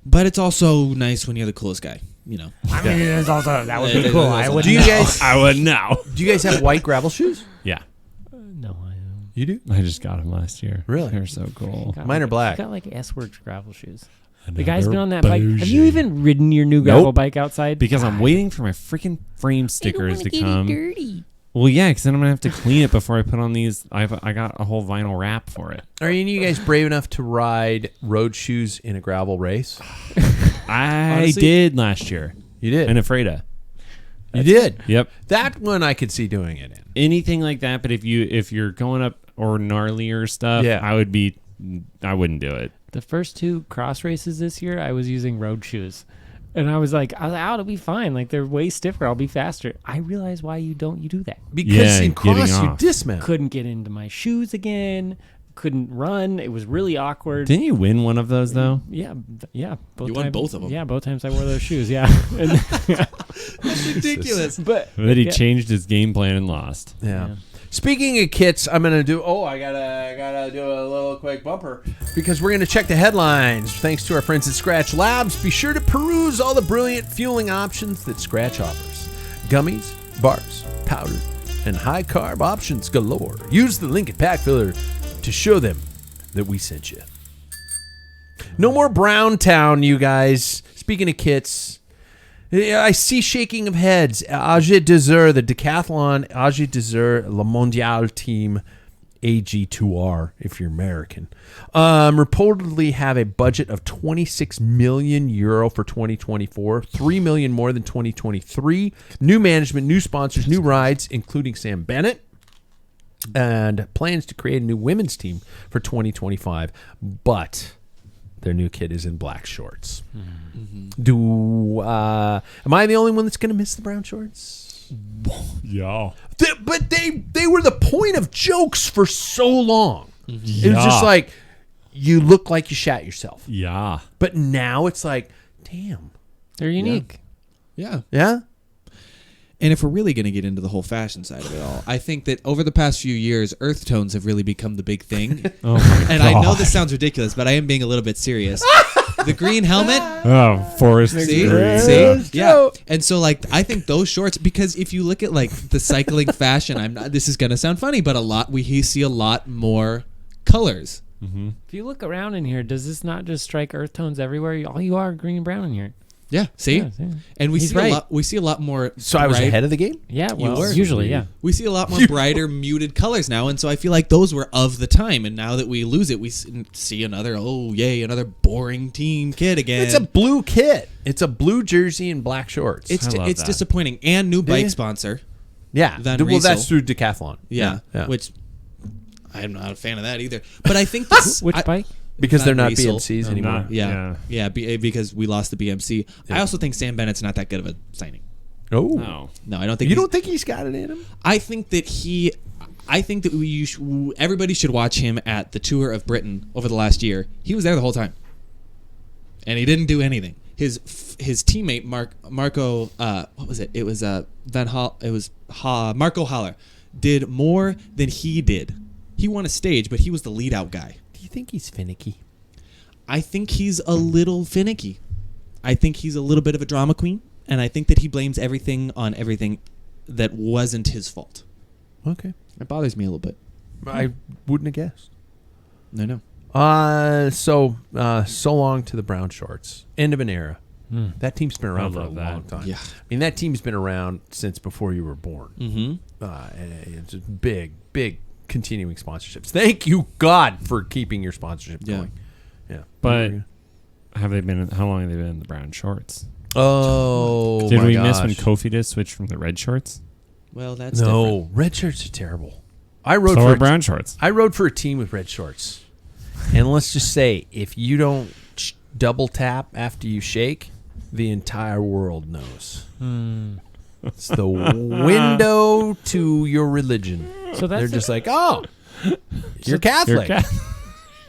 But it's also nice when you're the coolest guy. You know. I mean, it's also that would It be is cool. also I would. Do you guys I would know. do you guys have white gravel shoes? Yeah, No, I am. You do? I just got them last year. Really? They're so cool. Mine are black. Got like S-Works gravel shoes. The guy's been on that bike. Have you even ridden your new gravel bike outside? Because I'm waiting for my freaking frame stickers to come. dirty. Well, yeah, because then I'm gonna have to clean it before I put on these. I got a whole vinyl wrap for it. Are any of you guys brave enough to ride road shoes in a gravel race? I Honestly- did last year You did. in Afreda. You did. Yep. That one I could see doing it in. Anything like that, but if you're going up or gnarlier stuff, Yeah. I wouldn't do it. The first 2 cross races this year, I was using road shoes. And I was like, oh, it'll be fine. Like, they're way stiffer. I'll be faster. I realize why you do that. Because Yeah, in cross getting you off. dismount. Couldn't get into my shoes again. Couldn't run. It was really awkward. Didn't you win one of those though? Yeah. You won both of them. Yeah, both times I wore those shoes. Yeah. That's ridiculous. but That he yeah. changed his game plan and lost. Yeah. Yeah. Speaking of kits, I'm gonna do. Oh, I gotta do a little quick bumper because we're gonna check the headlines. Thanks to our friends at Scratch Labs. Be sure to peruse all the brilliant fueling options that Scratch offers: gummies, bars, powder, and high carb options galore. Use the link at Pack Filler to show them that we sent you. No more Brown Town, you guys. Speaking of kits. I see shaking of heads. AG Desert, the decathlon AG Desert Le Mondial team, AG2R, if you're American, reportedly have a budget of 26 million euro for 2024, 3 million more than 2023. New management, new sponsors, new rides, including Sam Bennett, and plans to create a new women's team for 2025. But their new kid is in black shorts. Am I the only one that's going to miss the brown shorts? Yeah. But they were the point of jokes for so long. It was just like, you look like you shat yourself. Yeah. But now it's like, damn. They're unique. Yeah. Yeah? And if we're really going to get into the whole fashion side of it all, I think that over the past few years, earth tones have really become the big thing. Oh my And I know this sounds ridiculous, but I am being a little bit serious. The green helmet. Oh, Forest See? Green. See? Yeah. Joe. And so, like, I think those shorts, because if you look at, like, the cycling fashion, this is going to sound funny, but we see a lot more colors. If you look around in here, does this not just strike earth tones everywhere? All you are green and brown in here. Yeah. See? Yeah, see? And we He's see right. a lot more. So I was bright- ahead of the game? Yeah, well, were. usually, yeah. We see a lot more brighter, muted colors now, and so I feel like those were of the time. And now that we lose it, we see another another boring team kid again. It's a blue kit. It's a blue jersey and black shorts. It's I love that. disappointing. And new bike Yeah. sponsor. yeah. Van Well, that's Riesel. through Decathlon. Yeah, Yeah. which I'm not a fan of that either. But I think this Which bike? Because they're Van not Riesel. BMCs I'm anymore. not- yeah, because we lost the BMC. I also think Sam Bennett's not that good of a signing. Oh. No. No, I don't think. You don't think he's got it in him? I think that everybody should watch him at the Tour of Britain over the last year. He was there the whole time, and he didn't do anything. His teammate Marco what was it? It was Marco Haller did more than he did. He won a stage, but he was the lead out guy. Do you think he's finicky? I think he's a little finicky. I think he's a little bit of a drama queen, and I think that he blames everything on everything that wasn't his fault. Okay. It bothers me a little bit. I wouldn't have guessed. No. So long to the brown shorts. End of an era. That team's been around I for a love that. long time. Yeah. I mean, that team's been around since before you were born. Mm-hmm. And it's a big continuing sponsorships. Thank you, God, for keeping your sponsorship Yeah. going. Yeah. But how long have they been in the brown shorts? Oh, Did my we miss when gosh. Kofi did switch from the red shorts? Well, that's different. No, red shirts are terrible. I rode So for are a brown shorts. I rode for a team with red shorts, and let's just say, if you don't double tap after you shake, the entire world knows. It's the window to your religion. So They're that's just like, oh, you're Catholic.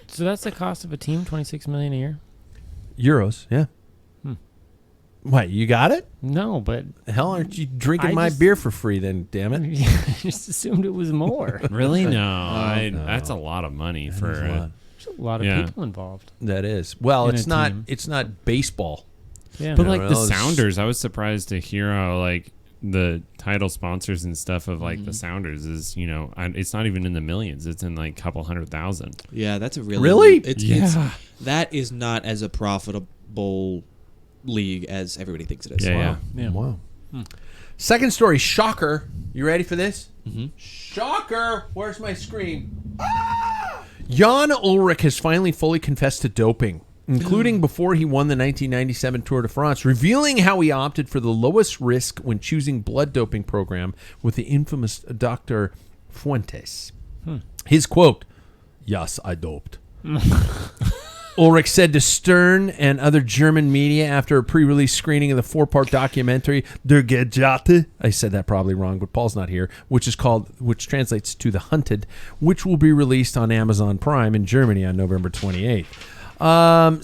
so that's the cost of a team, $26 million a year. Euros, yeah. What, you got it? No, but Hell, aren't you drinking I my just- beer for free then, damn it? I just assumed it was more. Really? No. That's a lot of money for. There's a lot. It's a lot of Yeah. people involved. That is. Well, In it's a not. team. It's not baseball. Yeah. But No, like no, the it's- Sounders, I was surprised to hear how like the title sponsors and stuff of like the Sounders is, it's not even in the millions. It's in like a couple 100,000. Yeah, that's a Really? It's that is not as a profitable league as everybody thinks it is. Yeah. Yeah. Wow. Second story. Shocker. You ready for this? Shocker. Where's my screen? Jan Ullrich has finally fully confessed to doping, including before he won the 1997 Tour de France, revealing how he opted for the lowest risk when choosing blood doping program with the infamous Dr. Fuentes. His quote, "Yes, I doped." Ulrich said to Stern and other German media after a pre-release screening of the 4-part documentary Der Gejagte. I said that probably wrong, but Paul's not here, which translates to The Hunted, which will be released on Amazon Prime in Germany on November 28th. Jan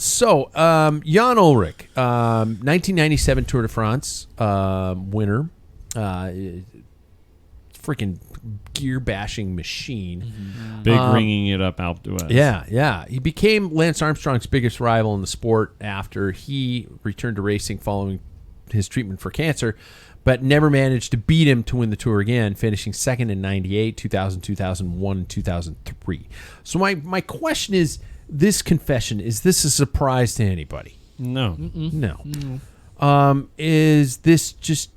Ullrich, 1997 Tour de France winner, freaking gear bashing machine. Big ringing it up Alpe d'Huez. Yeah. He became Lance Armstrong's biggest rival in the sport after he returned to racing following his treatment for cancer, but never managed to beat him to win the Tour again, finishing second in 98, 2000, 2001, and 2003. So my question is, this confession, is this a surprise to anybody? No. No. Is this just...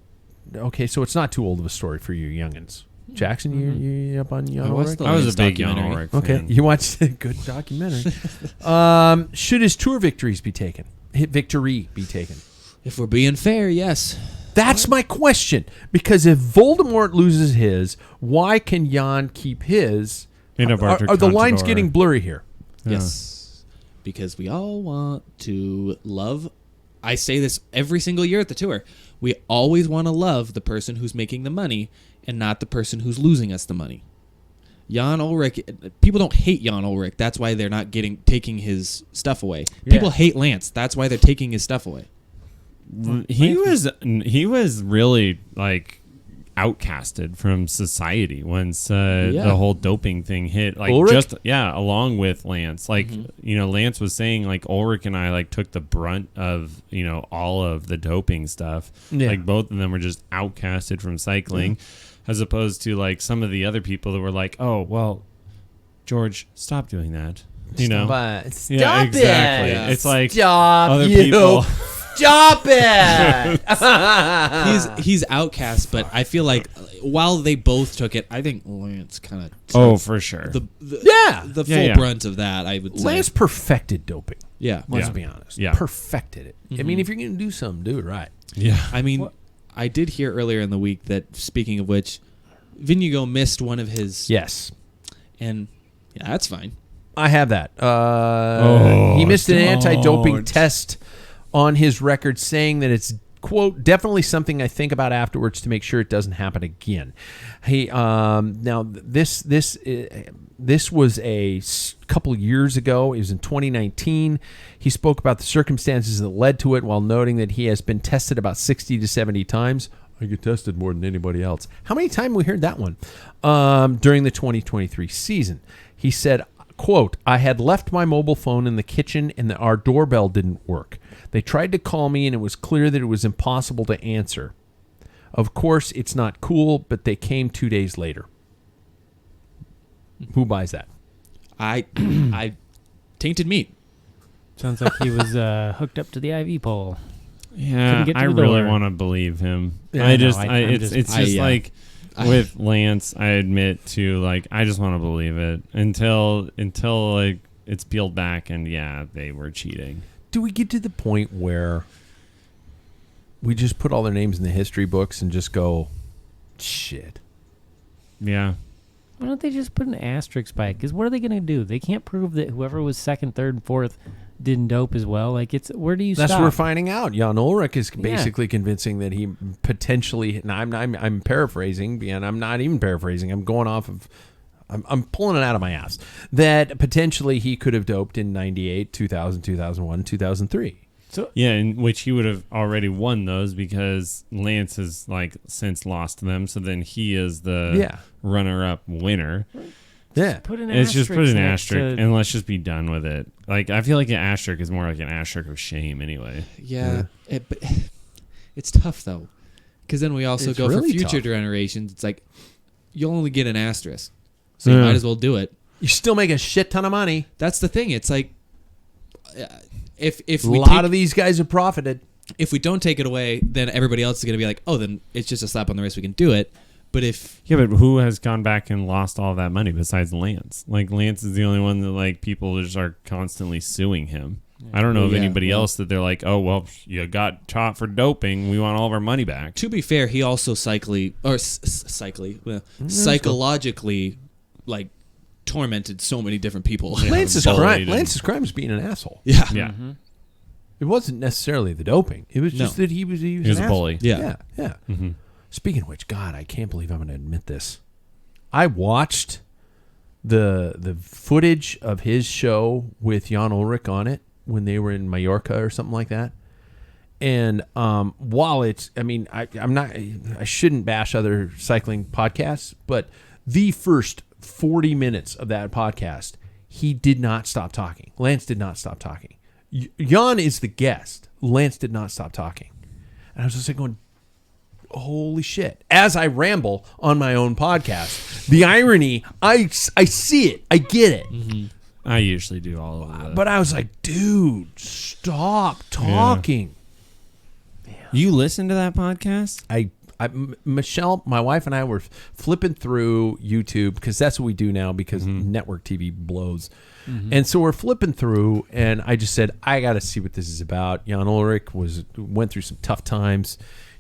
Okay, so it's not too old of a story for you youngins. Jackson, you up on Jan I was Ullrich? the- I was a Lance big Jan documentary. Ullrich Okay, fan. you watched a good documentary. Should his tour victories be taken? Victory be taken? If we're being fair, yes. That's my question. Because if Voldemort loses his, why can Jan keep his? Peanut butter Are the lines Contador. getting blurry here? Yes. Because we all want to love. I say this every single year at the tour. We always want to love the person who's making the money and not the person who's losing us the money. Jan Ullrich, people don't hate Jan Ullrich. That's why they're not taking his stuff away. People hate Lance. That's why they're taking his stuff away. He was really like outcasted from society once the whole doping thing hit. Like Ulrich? along with Lance. Like Lance was saying, like Ulrich and I like took the brunt of all of the doping stuff. Yeah. Like both of them were just outcasted from cycling, as opposed to like some of the other people that were like, oh well, George, stop doing that. Stop Yeah, it. exactly. It's like Stop other you. people. Stop it. He's outcast, but I feel like while they both took it, I think Lance kind of Oh, for sure. the Yeah. full brunt of that. I would say. Lance perfected doping. Yeah. Let's Yeah. be honest. Yeah. Perfected it. I mean, if you're going to do something, do it right. yeah. I mean, I did hear earlier in the week that, speaking of which, Vinigo missed one of his. Yes. And yeah, that's fine. I have that. He missed an anti-doping don't. test on his record, saying that it's, quote, definitely something I think about afterwards to make sure it doesn't happen again. He now this was a couple years ago. It was in 2019. He spoke about the circumstances that led to it, while noting that he has been tested about 60 to 70 times. I get tested more than anybody else. How many times we heard that one during the 2023 season? He said, quote, I had left my mobile phone in the kitchen and our doorbell didn't work. They tried to call me and it was clear that it was impossible to answer. Of course, it's not cool, but they came 2 days later. Who buys that? I tainted meat. Sounds like he was hooked up to the IV pole. Yeah, Couldn't get to I the really door. want to believe him. Yeah, I no, just, I'm it's just- just yeah. like with Lance. I admit to like, I just want to believe it until like it's peeled back and yeah, they were cheating. Do we get to the point where we just put all their names in the history books and just go, shit? Yeah, Why don't they just put an asterisk by it? Because what are they going to do? They can't prove that whoever was second, third, fourth didn't dope as well. Like, it's where do you That's stop? what we're finding out. Jan Ullrich is basically convincing that he potentially, and I'm paraphrasing, and I'm not even paraphrasing. I'm going off of, I'm pulling it out of my ass, that potentially he could have doped in 98, 2000, 2001, 2003. yeah, in which he would have already won those because Lance has like since lost them. So then he is the runner-up winner. Yeah. Put an It's just put an next asterisk to- and let's just be done with it. Like I feel like an asterisk is more like an asterisk of shame anyway. Yeah, but it's tough though, because then we also It's go really for future tough. generations. It's like you'll only get an asterisk, so you Yeah. might as well do it. You still make a shit ton of money. That's the thing. It's like if A we lot take, of these guys have profited. if we don't take it away, then everybody else is going to be like, oh, then it's just a slap on the wrist. We can do it. But if Yeah, but who has gone back and lost all that money besides Lance? Like Lance is the only one that like people just are constantly suing him. I don't know of Yeah, anybody well- else that they're like, oh well, you got caught for doping. We want all of our money back. to be fair, he also psychologically like tormented so many different people. Yeah. Lance's bullied crime. and- Lance's crime is being an asshole. Yeah. Yeah, It wasn't necessarily the doping. It was just No. that he was he was an a asshole. bully. Yeah. Yeah. Speaking of which, God, I can't believe I'm going to admit this. I watched the footage of his show with Jan Ulrich on it when they were in Mallorca or something like that. And while it's, I mean, I shouldn't bash other cycling podcasts, but the first 40 minutes of that podcast, he did not stop talking. Lance did not stop talking. Jan is the guest. Lance did not stop talking. And I was just like going, holy shit. As I ramble on my own podcast, the irony, I see it. I get it. I usually do all of that. But I was like, dude, stop talking. You listen to that podcast? Michelle, my wife and I were flipping through YouTube because that's what we do now because network TV blows. And so we're flipping through and I just said, I got to see what this is about. Jan Ulrich went through some tough times.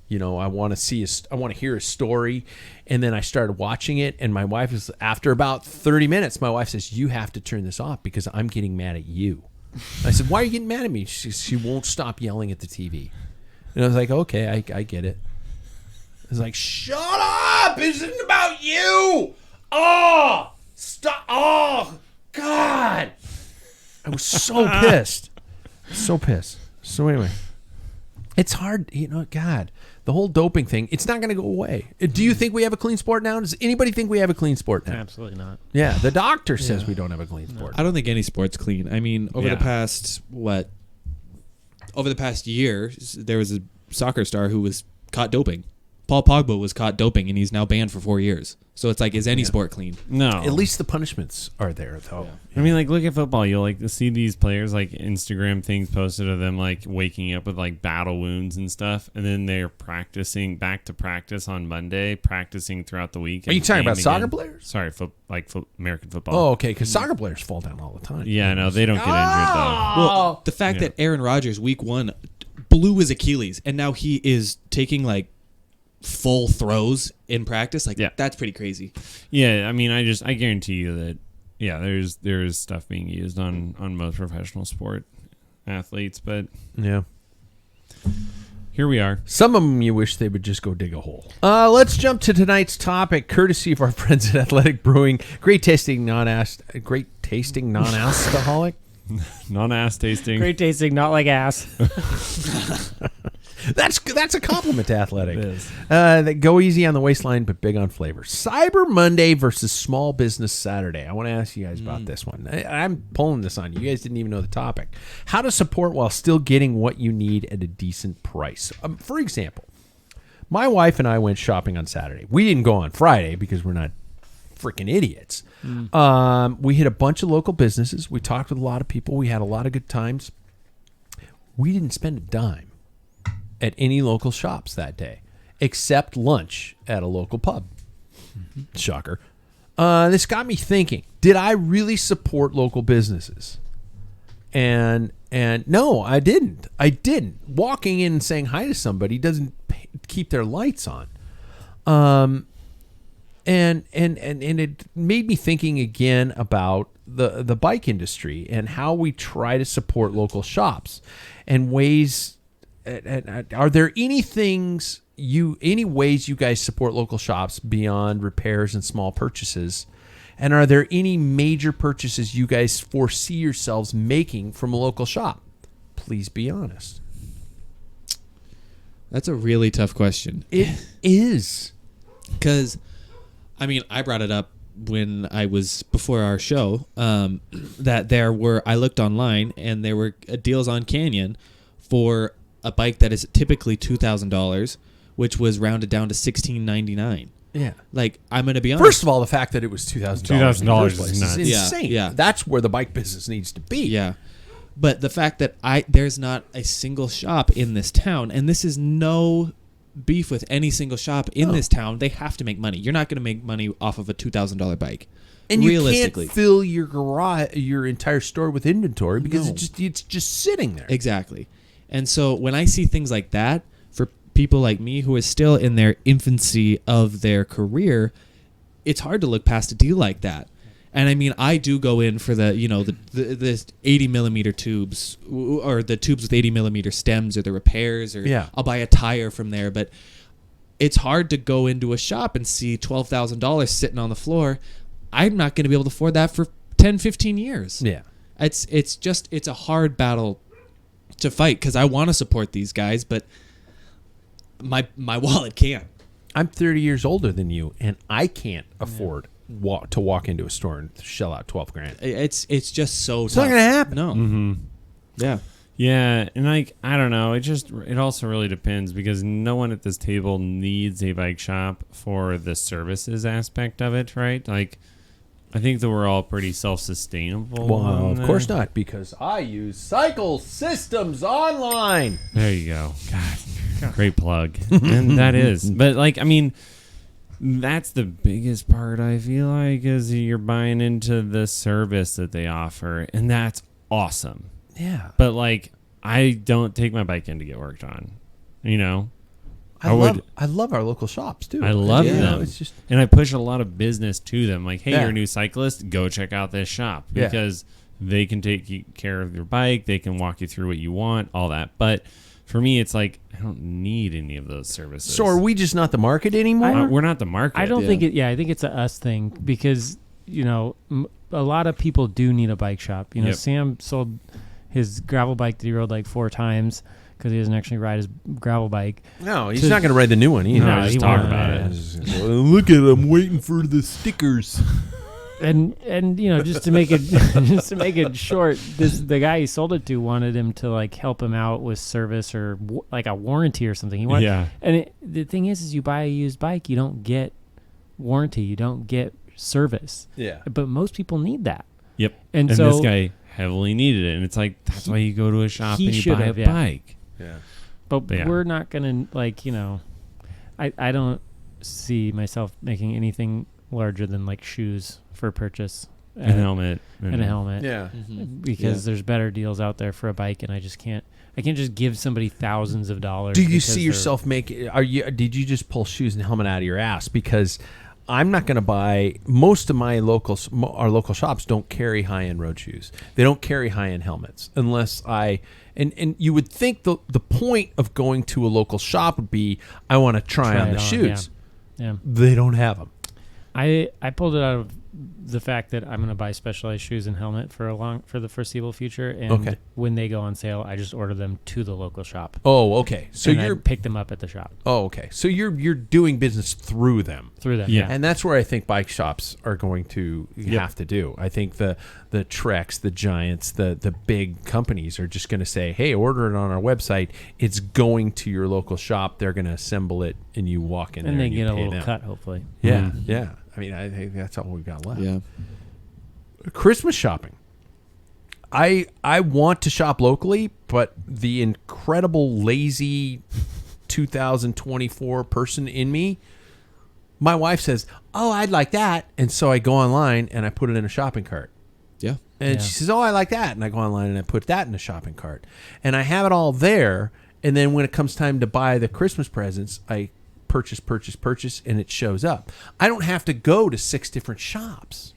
You know, I want to hear a story. And then I started watching it. And my wife is, after about 30 minutes, my wife says, you have to turn this off because I'm getting mad at you. I said, why are you getting mad at me? She won't stop yelling at the TV. And I was like, okay, I get it. I was like, shut up! This isn't about you! Oh! Stop! Oh! God! I was so pissed. So pissed. So anyway, it's hard, God, the whole doping thing, it's not going to go away. Do you think we have a clean sport now? Does anybody think we have a clean sport now? Absolutely not. Yeah, the doctor says we don't have a clean sport. I don't think any sport's clean. I mean, over the past year, there was a soccer star who was caught doping. Paul Pogba was caught doping, and he's now banned for 4 years. So it's like, is any sport clean? No. At least the punishments are there, though. I mean, like, look at football. You'll like see these players like Instagram things posted of them like waking up with like battle wounds and stuff, and then they're practicing back to practice on Monday, practicing throughout the week. Are you and talking about playing soccer again. players? Sorry, American football. Oh, okay, because soccer players fall down all the time. Yeah, no, they don't get injured though. Well, the fact that Aaron Rodgers, week 1, blew his Achilles, and now he is taking like full throws in practice, like that's pretty crazy. Yeah, I mean, I guarantee you that there's stuff being used on most professional sport athletes, but Yeah. here we are. Some of them you wish they would just go dig a hole. Let's jump to tonight's topic, courtesy of our friends at Athletic Brewing. Great tasting non-alcoholic. Non-ass tasting. Great tasting, not like ass. That's a compliment to Athletic. It is. They go easy on the waistline, but big on flavor. Cyber Monday versus Small Business Saturday. I want to ask you guys about this one. I'm pulling this on you. You guys didn't even know the topic. How to support while still getting what you need at a decent price. For example, my wife and I went shopping on Saturday. We didn't go on Friday because we're not freaking idiots. We hit a bunch of local businesses. We talked with a lot of people. We had a lot of good times. We didn't spend a dime at any local shops that day, except lunch at a local pub. Shocker. This got me thinking, did I really support local businesses? And no, I didn't. Walking in and saying hi to somebody doesn't keep their lights on. And it made me thinking again about the bike industry and how we try to support local shops and ways. Are there any ways you guys support local shops beyond repairs and small purchases? And are there any major purchases you guys foresee yourselves making from a local shop? Please be honest. That's a really tough question. It is. Because, I mean, I brought it up when I was before our show that I looked online and there were deals on Canyon for a bike that is typically $2,000, which was rounded down to $1,699. Yeah. Like, I'm going to be honest. First of all, the fact that it was $2,000 is nuts. is Yeah, insane. yeah. That's where the bike business needs to be. Yeah. But the fact that there's not a single shop in this town, and this is no beef with any single shop in this town, they have to make money. You're not going to make money off of a $2,000 bike. And you realistically. can't fill your garage, your entire store with inventory because No. it's just sitting there. Exactly. And so when I see things like that, for people like me who are still in their infancy of their career, it's hard to look past a deal like that. And I mean, I do go in for the 80 millimeter tubes, or the tubes with 80 millimeter stems, or the repairs, or Yeah. I'll buy a tire from there. But it's hard to go into a shop and see $12,000 sitting on the floor. I'm not going to be able to afford that for 10, 15 years. Yeah. It's a hard battle to fight because I want to support these guys, but my wallet can't. I'm 30 years older than you, and I can't afford to walk into a store and shell out $12,000. It's just so It's not tough. gonna happen. No. Mm-hmm. Yeah. Yeah, and like I don't know, it also really depends because no one at this table needs a bike shop for the services aspect of it, right? Like I think that we're all pretty self-sustainable. Well, on of that. course not, because I use Cycle Systems Online. There you go. God, great plug. And that is. But like I mean that's the biggest part I feel like is you're buying into the service that they offer, and that's awesome. Yeah. But like, I don't take my bike in to get worked on. You know, I love our local shops too. I love You know, them. It's just and I push a lot of business to them. Like, hey, Yeah. you're a new cyclist, go check out this shop Yeah. because they can take care of your bike. They can walk you through what you want, all that. But for me, it's like I don't need any of those services. so. Are we just not the market anymore? We're not the market. I don't Yeah. think it. Yeah, I think it's a us thing because a lot of people do need a bike shop. Yep. Sam sold his gravel bike that he rode like 4 times because he doesn't actually ride his gravel bike. No, he's not going to ride the new one either. No, just he talk won't. about Yeah. it. Well, look at him waiting for the stickers. And just to make it short, the guy he sold it to wanted him to like help him out with service or like a warranty or something. He wanted, Yeah. And the thing is you buy a used bike, you don't get warranty, you don't get service. Yeah. But most people need that. Yep. And And so this guy heavily needed it, and it's like that's why you go to a shop he and you should buy a have, yeah. bike. Yeah. But Yeah. we're not gonna I don't see myself making anything larger than like shoes for purchase And a helmet. and a helmet. Yeah. Because there's better deals out there for a bike, and I can't just give somebody thousands of dollars. Do you because see they're- yourself did you just pull shoes and helmet out of your ass? Because I'm not going to buy, most of our local shops don't carry high-end road shoes. They don't carry high-end helmets unless and you would think the point of going to a local shop would be, I want to try on it the shoes. Yeah. They don't have them. I pulled it out of the fact that I'm going to buy specialized shoes and helmet for the foreseeable future, and Okay. when they go on sale, I just order them to the local shop. Oh, okay. So And I you're pick them up at the shop okay. So you're doing business through them. through them. Yeah. And that's where I think bike shops are going to Yep. have to do. I think the Treks, the Giants, the big companies are just going to say, hey, order it on our website. It's going to your local shop. They're going to assemble it, and you walk in And there they and you get a pay little them. cut, hopefully. Yeah, yeah. I mean, I think that's all we've got left. Yeah. Christmas shopping. I want to shop locally, but the incredible lazy 2024 person in me, my wife says, "Oh, I'd like that," and so I go online and I put it in a shopping cart. Yeah. And Yeah. she says, "Oh, I like that," and I go online and I put that in a shopping cart, and I have it all there. And then when it comes time to buy the Christmas presents, I purchase, and it shows up. I don't have to go to 6 different shops.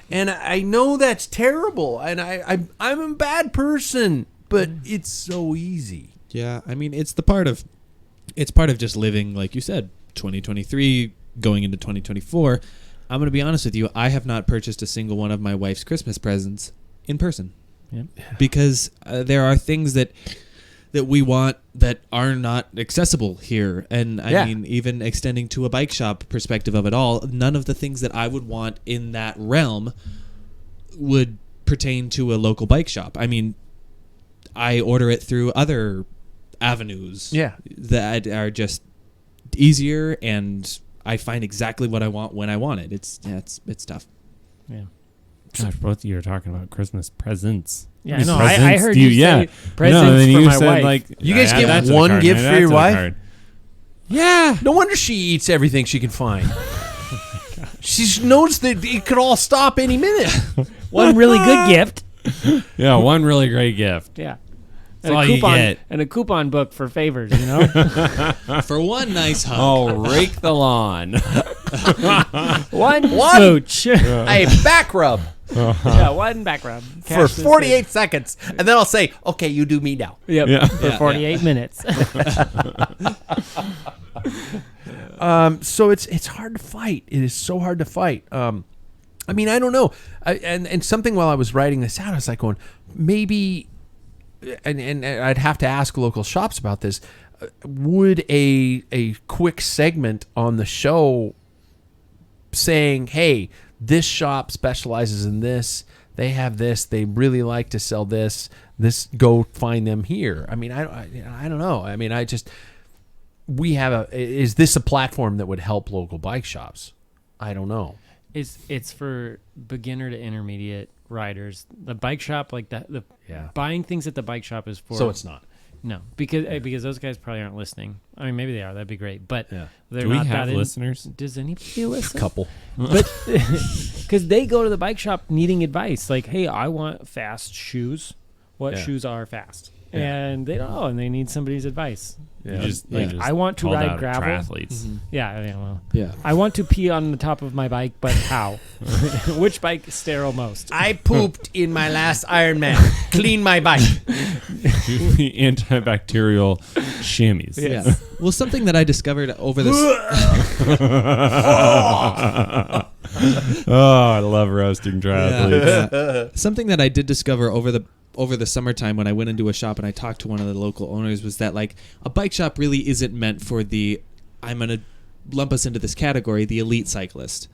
And I know that's terrible, and I'm a bad person, but it's so easy. Yeah, I mean it's part of just living, like you said, 2023 going into 2024. I'm going to be honest with you, I have not purchased a single one of my wife's Christmas presents in person. Yep. Because there are things that that we want that are not accessible here. And I Yeah. mean, even extending to a bike shop perspective of it all, none of the things that I would want in that realm would pertain to a local bike shop. I mean, I order it through other avenues that are just easier, and I find exactly what I want when I want it. It's tough. Yeah. Gosh, both of you are talking about Christmas presents. Yeah, I know. I Presents, heard do you yeah. say presents no, then for you my said, wife. Like, You guys add get that to the one cart, gift add for that your to the wife? cart. Yeah. No wonder she eats everything she can find. She knows that it could all stop any minute. One really good gift. Yeah, one really great gift. Yeah. That's all you get. And a coupon book for favors, you know? For one nice hug. Oh, rake the lawn. One One. smooch. A back rub Yeah, one back rub. for Cash this 48 seconds. And then I'll say, okay, you do me now. in. Yep. Yeah. For 48 minutes. So it's hard to fight. It is so hard to fight. I mean, I don't know. And something while I was writing this out, I was like going, maybe, and I'd have to ask local shops about this. Would a quick segment on the show saying, hey, this shop specializes in this, they have this, they really like to sell this, go find them here. I mean, I don't know. I mean, is this a platform that would help local bike shops? I don't know. It's for beginner to intermediate riders. The bike shop, like the Yeah. buying things at the bike shop is for. So it's not. No, because those guys probably aren't listening. I mean, maybe they are. That'd be great. But Yeah. they're Do we not have that listeners? Does anybody listen? Couple. But because they go to the bike shop needing advice, like, hey, I want fast shoes. What Yeah. shoes are fast? Yeah. And they don't know, and they need somebody's advice. Yeah. Like, I want to called ride out gravel. triathletes. Yeah, well, Yeah. I want to pee on the top of my bike, but how? Which bike is sterile most? I pooped in my last Ironman. Clean my bike. Antibacterial chamois. Yeah. Well, something that I discovered over this. Oh, I love roasting triathletes. Yeah. Something that I did discover over the summertime when I went into a shop and I talked to one of the local owners was that, like, a bike shop really isn't meant for I'm going to lump us into this category, the elite cyclist.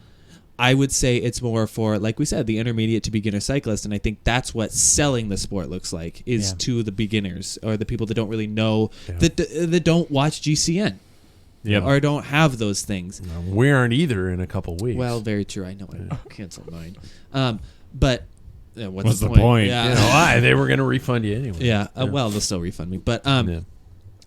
I would say it's more for, like we said, the intermediate to beginner cyclist, and I think that's what selling the sport looks like, is Yeah. to the beginners or the people that don't really know, that don't watch GCN Yep. or don't have those things. We aren't either in a couple weeks. Well, very true. I know I canceled mine. But what's What's the the point? point? Yeah. you know why? They were going to refund you anyway. Yeah. Well, they'll still refund me. But Yeah.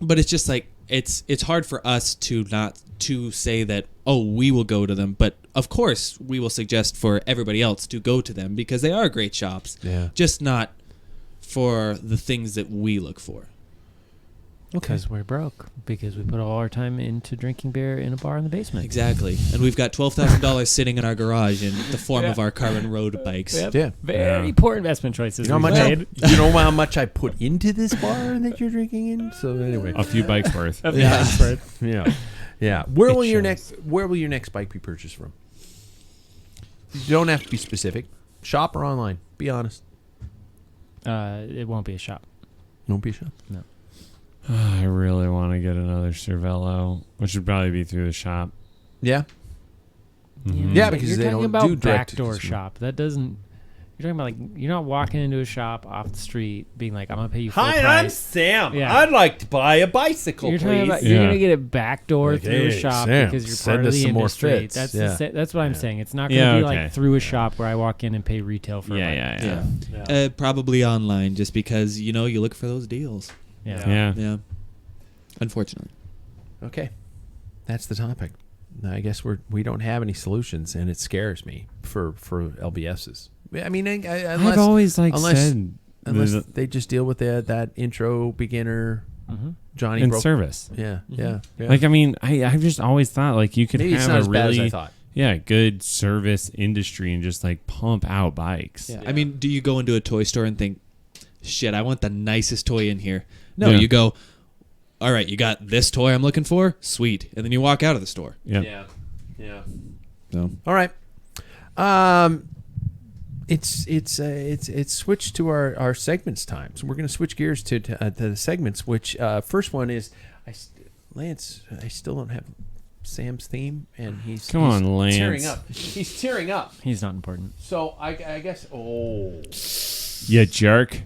but it's just like it's hard for us to not to say that, oh, we will go to them, but of course we will suggest for everybody else to go to them because they are great shops. Yeah. Just not for the things that we look for. Because we're broke. Because we put all our time into drinking beer in a bar in the basement. Exactly. And we've got $12,000 sitting in our garage in the form of our carbon road bikes. Yep. Yeah. Very Yeah. poor investment choices. You know, how we've much made. you know how much I put into this bar that you're drinking in? So anyway. A few bikes worth. Of Yeah. the expert. Yeah. Yeah. Where It will your shows. next bike be purchased from? You don't have to be specific. Shop or online? Be honest. It won't be a shop. Don't be a shop. I really want to get another Cervelo, which would probably be through the shop. Yeah. Mhm. Yeah, because you're they talking don't about do direct to backdoor consumer. shop. That doesn't. You're talking about, like, you're not walking into a shop off the street being like, I'm gonna pay you full price. Sam. Yeah. I'd like to buy a bicycle, You're talking about Yeah. you're gonna get it backdoor Like, through hey, a shop Sam, because you're send part of us the some more industry. fits. That's Yeah. that's what I'm Yeah. saying. It's not gonna Yeah, be okay. like through a shop where I walk in and pay retail for Yeah, a yeah, bike. yeah. Probably online, just because you look for those deals. Yeah. Yeah. Yeah. Unfortunately. Okay. That's the topic. I guess we don't have any solutions, and it scares me for LBSs. I mean, unless I've always unless- said unless the- they just deal with that intro beginner Johnny in broke. service. Yeah, yeah, yeah. Like, I mean, I've just always thought, like, you could Maybe it's have not a as bad as I really thought. good service industry and just, like, pump out bikes. Yeah. I mean, do you go into a toy store and think, shit, I want the nicest toy in here? No, Yeah. you go, all right, you got this toy I'm looking for? Sweet. And then you walk out of the store. Yeah. Yeah. So All right. it's switched to our segments time. So we're going to switch gears to the segments. Which first one is Lance. I still don't have Sam's theme, and he's Lance. tearing up. He's tearing up. He's not important. So I guess. Oh, You jerk.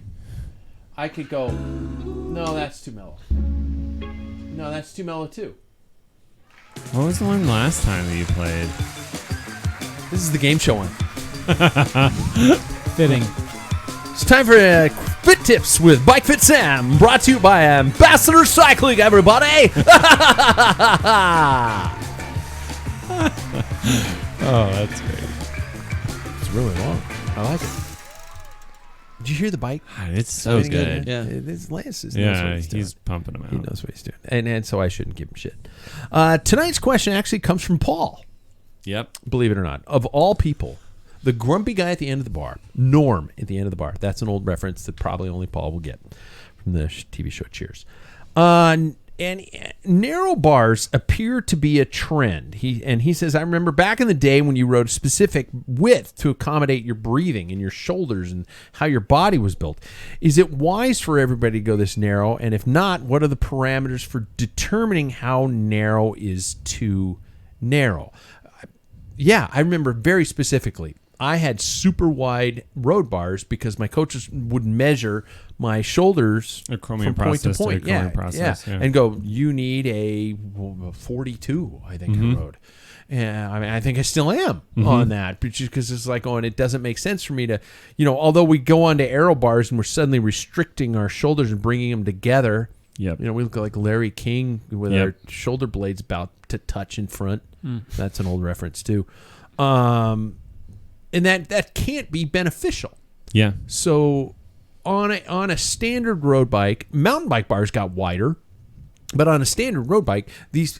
I could go. No, that's too mellow. No, that's too mellow too. What was the one last time that you played? This is the game show one. Fitting. It's time for Fit Tips with Bike Fit Sam, brought to you by Ambassador Cycling, everybody. Oh, that's great. It's really long. I like it. Did you hear the bike? It's so good. Yeah. It's Lance. Knows what Yeah, he's doing. he's pumping them out. He knows what he's doing. And so I shouldn't give him shit. Tonight's question actually comes from Paul, Yep. believe it or not. Of all people, the grumpy guy at the end of the bar, Norm at the end of the bar. That's an old reference that probably only Paul will get from the TV show Cheers. And narrow bars appear to be a trend. He says, I remember back in the day when you rode a specific width to accommodate your breathing and your shoulders and how your body was built. Is it wise for everybody to go this narrow? And if not, what are the parameters for determining how narrow is too narrow? Yeah, I remember very specifically. I had super wide road bars because my coaches would measure my shoulders A chromium from point to process to a point. chromium Yeah, process, yeah. And go, you need a 42, I think I rode. And I mean, I think I still am on that because it's like going, it doesn't make sense for me to, although we go on to aero bars and we're suddenly restricting our shoulders and bringing them together. Yep. We look like Larry King with Yep. our shoulder blades about to touch in front. That's an old reference too. And that can't be beneficial. Yeah. So on a standard road bike, mountain bike bars got wider, but on a standard road bike,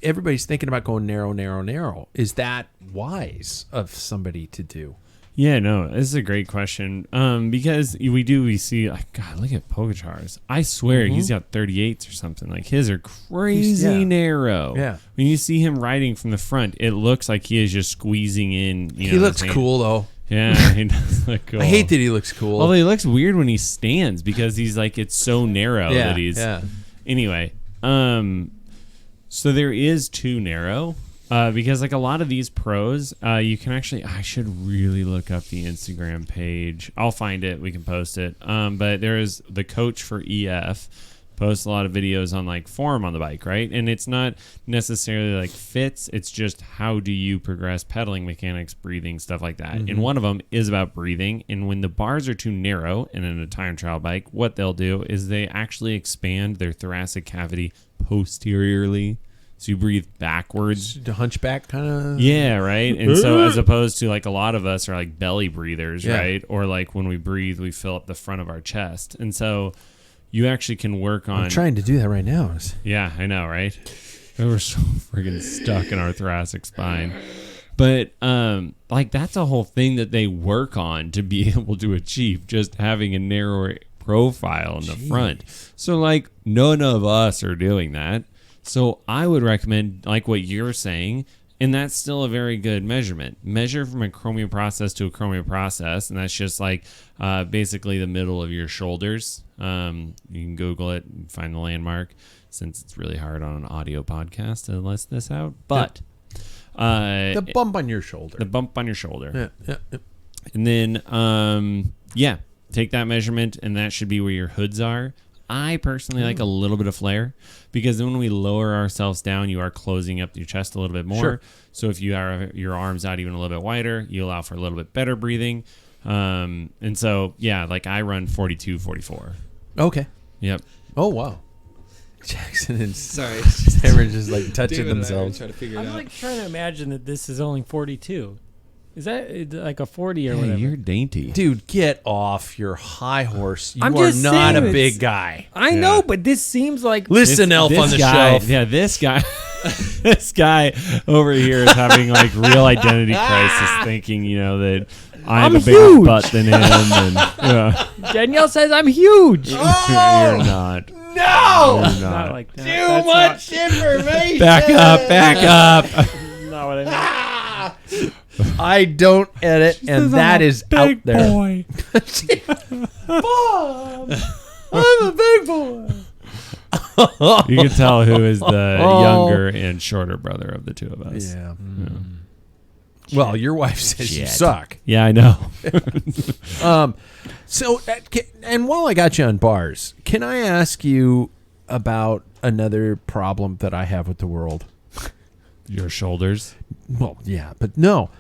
everybody's thinking about going narrow, narrow, narrow. Is that wise of somebody to do? Yeah, no, this is a great question. Because we see, like, God, look at Pogacar's. I swear he's got 38s or something. Like, his are crazy narrow. Yeah. When you see him riding from the front, it looks like he is just squeezing in. He looks cool, though. Yeah, he does look cool. I hate that he looks cool. Although he looks weird when he stands because he's like, it's so narrow yeah, that he's. yeah. Anyway, so there is too narrow. Because like a lot of these pros, you can actually, I should really look up the Instagram page. I'll find it. We can post it. But there is the coach for EF posts a lot of videos on like form on the bike, right? And it's not necessarily like fits. It's just how do you progress pedaling mechanics, breathing, stuff like that. And one of them is about breathing. And when the bars are too narrow and in a time trial bike, what they'll do is they actually expand their thoracic cavity posteriorly. So you breathe backwards. The hunchback kind of. Yeah, right. And so as opposed to like a lot of us are like belly breathers, Yeah. right? Or like when we breathe, we fill up the front of our chest. And so you actually can work on. I'm trying to do that right now. Yeah, I know, right? We're so friggin' stuck in our thoracic spine. But like that's a whole thing that they work on to be able to achieve just having a narrower profile in the front. So like none of us are doing that. So I would recommend like what you're saying, and that's still a very good measurement. Measure from a chromium process to a chromium process, and that's just like basically the middle of your shoulders. You can Google it and find the landmark, since it's really hard on an audio podcast to list this out. But The bump on your shoulder. the bump on your shoulder. Yeah. And then, take that measurement, and that should be where your hoods are. I personally like a little bit of flare because when we lower ourselves down, you are closing up your chest a little bit more. Sure. So if you are your arms out even a little bit wider, you allow for a little bit better breathing. And so, like I run 42, 44. Okay. Yep. Oh, wow. Jackson and Sorry. Cameron just like touching David and I were themselves. trying to figure it I'm out. like trying to imagine that this is only 42. Is that like a 40 or Hey, whatever? you're dainty. Dude, get off your high horse. You I'm are just not a saying big it's- guy. I know, but this seems like Listen, Elf on the guy, Shelf. Yeah, this guy. This guy over here is having like real identity crisis, thinking that I have I'm a bigger huge. butt than him, and Danielle says I'm huge. you're not. No! You're Not not. like that. Too much information. Back up. Not what I mean. I don't edit, and that is out there. Boy. Mom, I'm a big boy. You can tell who is the younger and shorter brother of the two of us. Yeah. Well, your wife says you Shit. suck. Yeah, I know. So, and while I got you on bars, can I ask you about another problem that I have with the world? Your shoulders. Well, yeah, but no.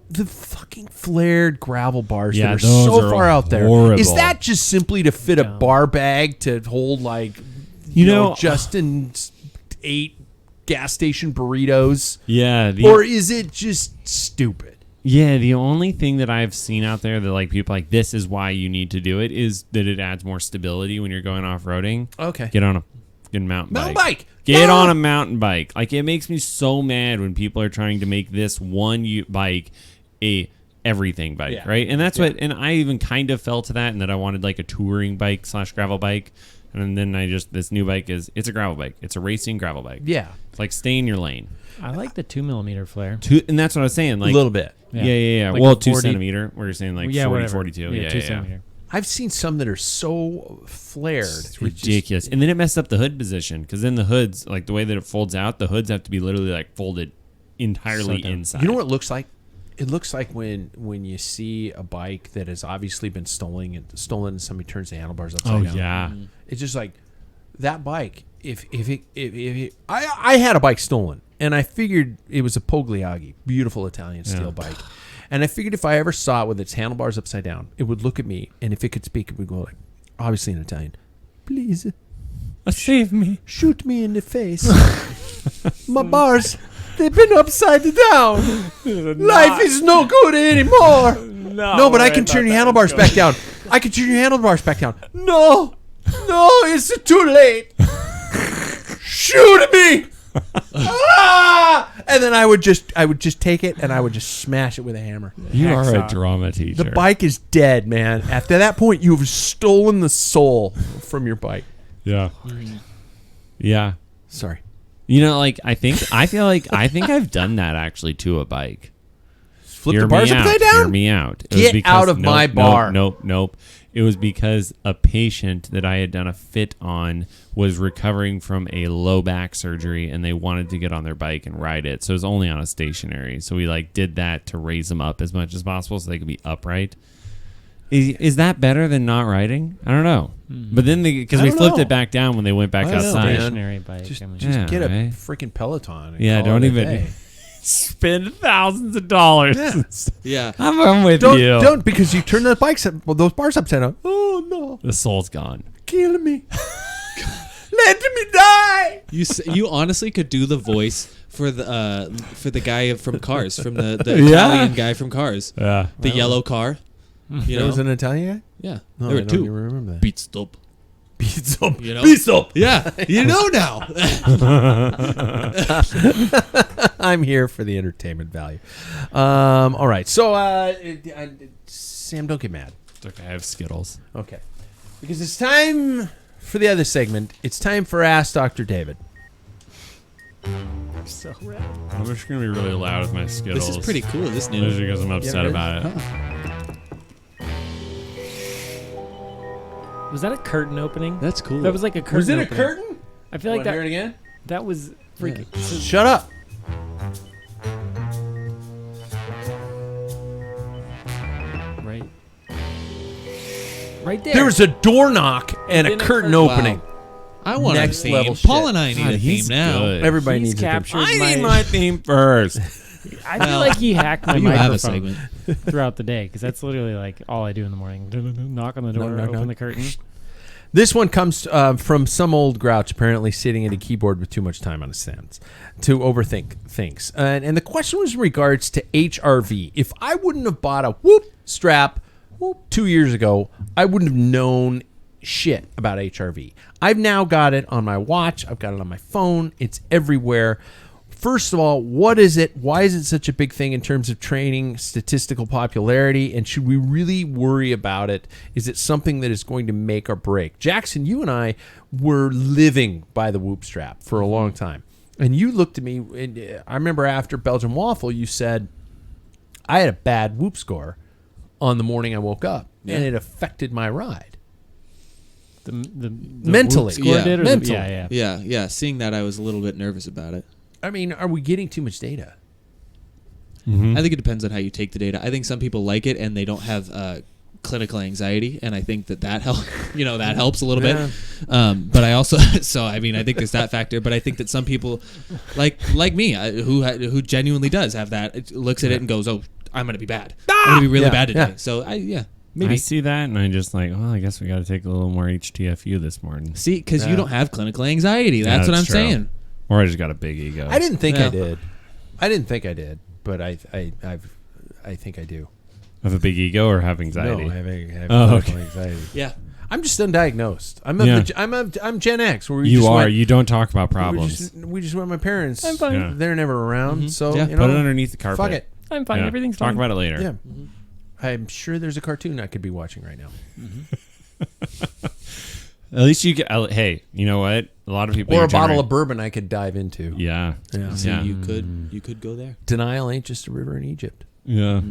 The fucking flared gravel bars Yeah, that are those so are far out there. horrible. Is that just simply to fit a No. bar bag to hold like You know- Justin's 8 gas station burritos? Yeah. Or is it just stupid? Yeah, the only thing that I've seen out there that like people like this is why you need to do it is that it adds more stability when you're going off roading. Okay. Get on a mountain bike. Get Yeah. on a mountain bike. Like it makes me so mad when people are trying to make this one bike a everything bike, Yeah. right? And that's what. And I even kind of fell to that, and that I wanted like a touring bike / gravel bike. And then this new bike it's a gravel bike. It's a racing gravel bike. Yeah. It's like stay in your lane. I like the 2mm flare. And that's what I was saying. Like a little bit. Yeah. Like Well, a 2 40 centimeter. Where you're saying like 40, whatever. 42. Yeah, 2 centimeter. I've seen some that are so flared. It's ridiculous. And then it messed up the hood position because then the hoods, like the way that it folds out, the hoods have to be literally like folded entirely So dumb. inside. You know what it looks like? It looks like when you see a bike that has obviously been stolen and somebody turns the handlebars upside Oh down. yeah. It's just like that bike. I had a bike stolen, and I figured it was a Pogliaggi, beautiful Italian steel bike, and I figured if I ever saw it with its handlebars upside down, it would look at me, and if it could speak, it would go like, obviously in Italian, please Save me. shoot me in the face. My bars, they've been upside down. Life is no good anymore. No, but I can turn your handlebars back down. I can turn your handlebars back down. No, it's too late. Shoot me. And then I would just take it and I would just smash it with a hammer. You are a Hacksaw. drama teacher. The bike is dead, man. After that point, you've stolen the soul from your bike. Yeah. Yeah. Sorry. You know, like I think I've done that actually to a bike. Flip Hear the bars me out. upside Hear down? me out. It Get was out of my bar. Nope. It was because a patient that I had done a fit on was recovering from a low back surgery, and they wanted to get on their bike and ride it. So it was only on a stationary. So we like did that to raise them up as much as possible so they could be upright. Is that better than not riding? I don't know. But then because I we don't flipped know. it back down when they went back I don't know, outside. man. Stationary bike. Just I mean, Yeah, get a right? freaking Peloton. And Yeah, call don't it a even day. spend thousands of dollars. Yeah. I'm with Don't you. because you turn those those bars upside down. Oh no, The soul's gone. kill me. Let me die. You honestly could do the voice for the guy from Cars, from the Yeah. Italian guy from Cars, Yeah. the yellow car. You There know, was an Italian guy. yeah, No, there I were don't two. even remember that. Beat stop. Beats up. You know? Beats up. Yeah, you know now. I'm here for the entertainment value. All right. So, Sam, don't get mad. It's okay. I have Skittles. Okay. Because it's time for the other segment. It's time for Ask Dr. David. so rad. I'm just going to be really loud with my Skittles. This is pretty cool. This Just new. because I'm upset Yeah, about it. Was that a curtain opening? That's cool. That was like a curtain. Was it a opening. curtain? I feel like Wanna hear it that. again? That was freaking. Shut up. Right. Right there. There was a door knock and a Then a curtain curtain. opening. I want Next a theme. level Paul shit. and I need God, a he's theme now. good. Everybody He's needs a captured I my. need my theme first. I feel like he hacked my You have a microphone segment. throughout the day because that's literally like all I do in the morning. Knock on the door, Knock, knock, open knock. the curtain. This one comes from some old grouch apparently sitting at a keyboard with too much time on his hands to overthink things. And the question was in regards to HRV. If I wouldn't have bought a Whoop strap 2 years ago, I wouldn't have known shit about HRV. I've now got it on my watch. I've got it on my phone. It's everywhere. First of all, what is it? Why is it such a big thing in terms of training, statistical popularity? And should we really worry about it? Is it something that is going to make or break? Jackson, you and I were living by the Whoop strap for a long time. And you looked at me, and I remember after Belgian Waffle, you said, I had a bad Whoop score on the morning I woke up, and Yeah. it affected my ride. The Mentally. Whoop score Yeah. did, or Mentally. Yeah. Seeing that, I was a little bit nervous about it. I mean, are we getting too much data? I think it depends on how you take the data. I think some people like it and they don't have clinical anxiety, and I think that helps. That helps a little bit. But I also, I think there's that factor. But I think that some people, like me, who genuinely does have that, looks at it and goes, "Oh, I'm gonna be bad. I'm gonna be really Yeah, bad today." yeah. So Maybe. I see that, and I just I guess we got to take a little more HTFU this morning. See, because you don't have clinical anxiety. That's what I'm true. saying. Or I just got a big ego. I didn't think Yeah. I did. I didn't think I did, but I think I do. Have a big ego or have anxiety? No, I have Oh, clinical okay. anxiety. Yeah. I'm just undiagnosed. I'm Gen X. Where You are. You don't talk about problems. We just went. My parents. I'm fine. Yeah. They're never around, so Yeah. you Put know, it underneath the carpet. fuck it. I'm fine. Yeah. Everything's Talk fine. about it later. Yeah, I'm sure there's a cartoon I could be watching right now, At least you get. Hey, you know what? A lot of people. or your a bottle genera- of bourbon I could dive into. Yeah. Yeah. So Yeah. you could go there. Denial ain't just a river in Egypt. Yeah.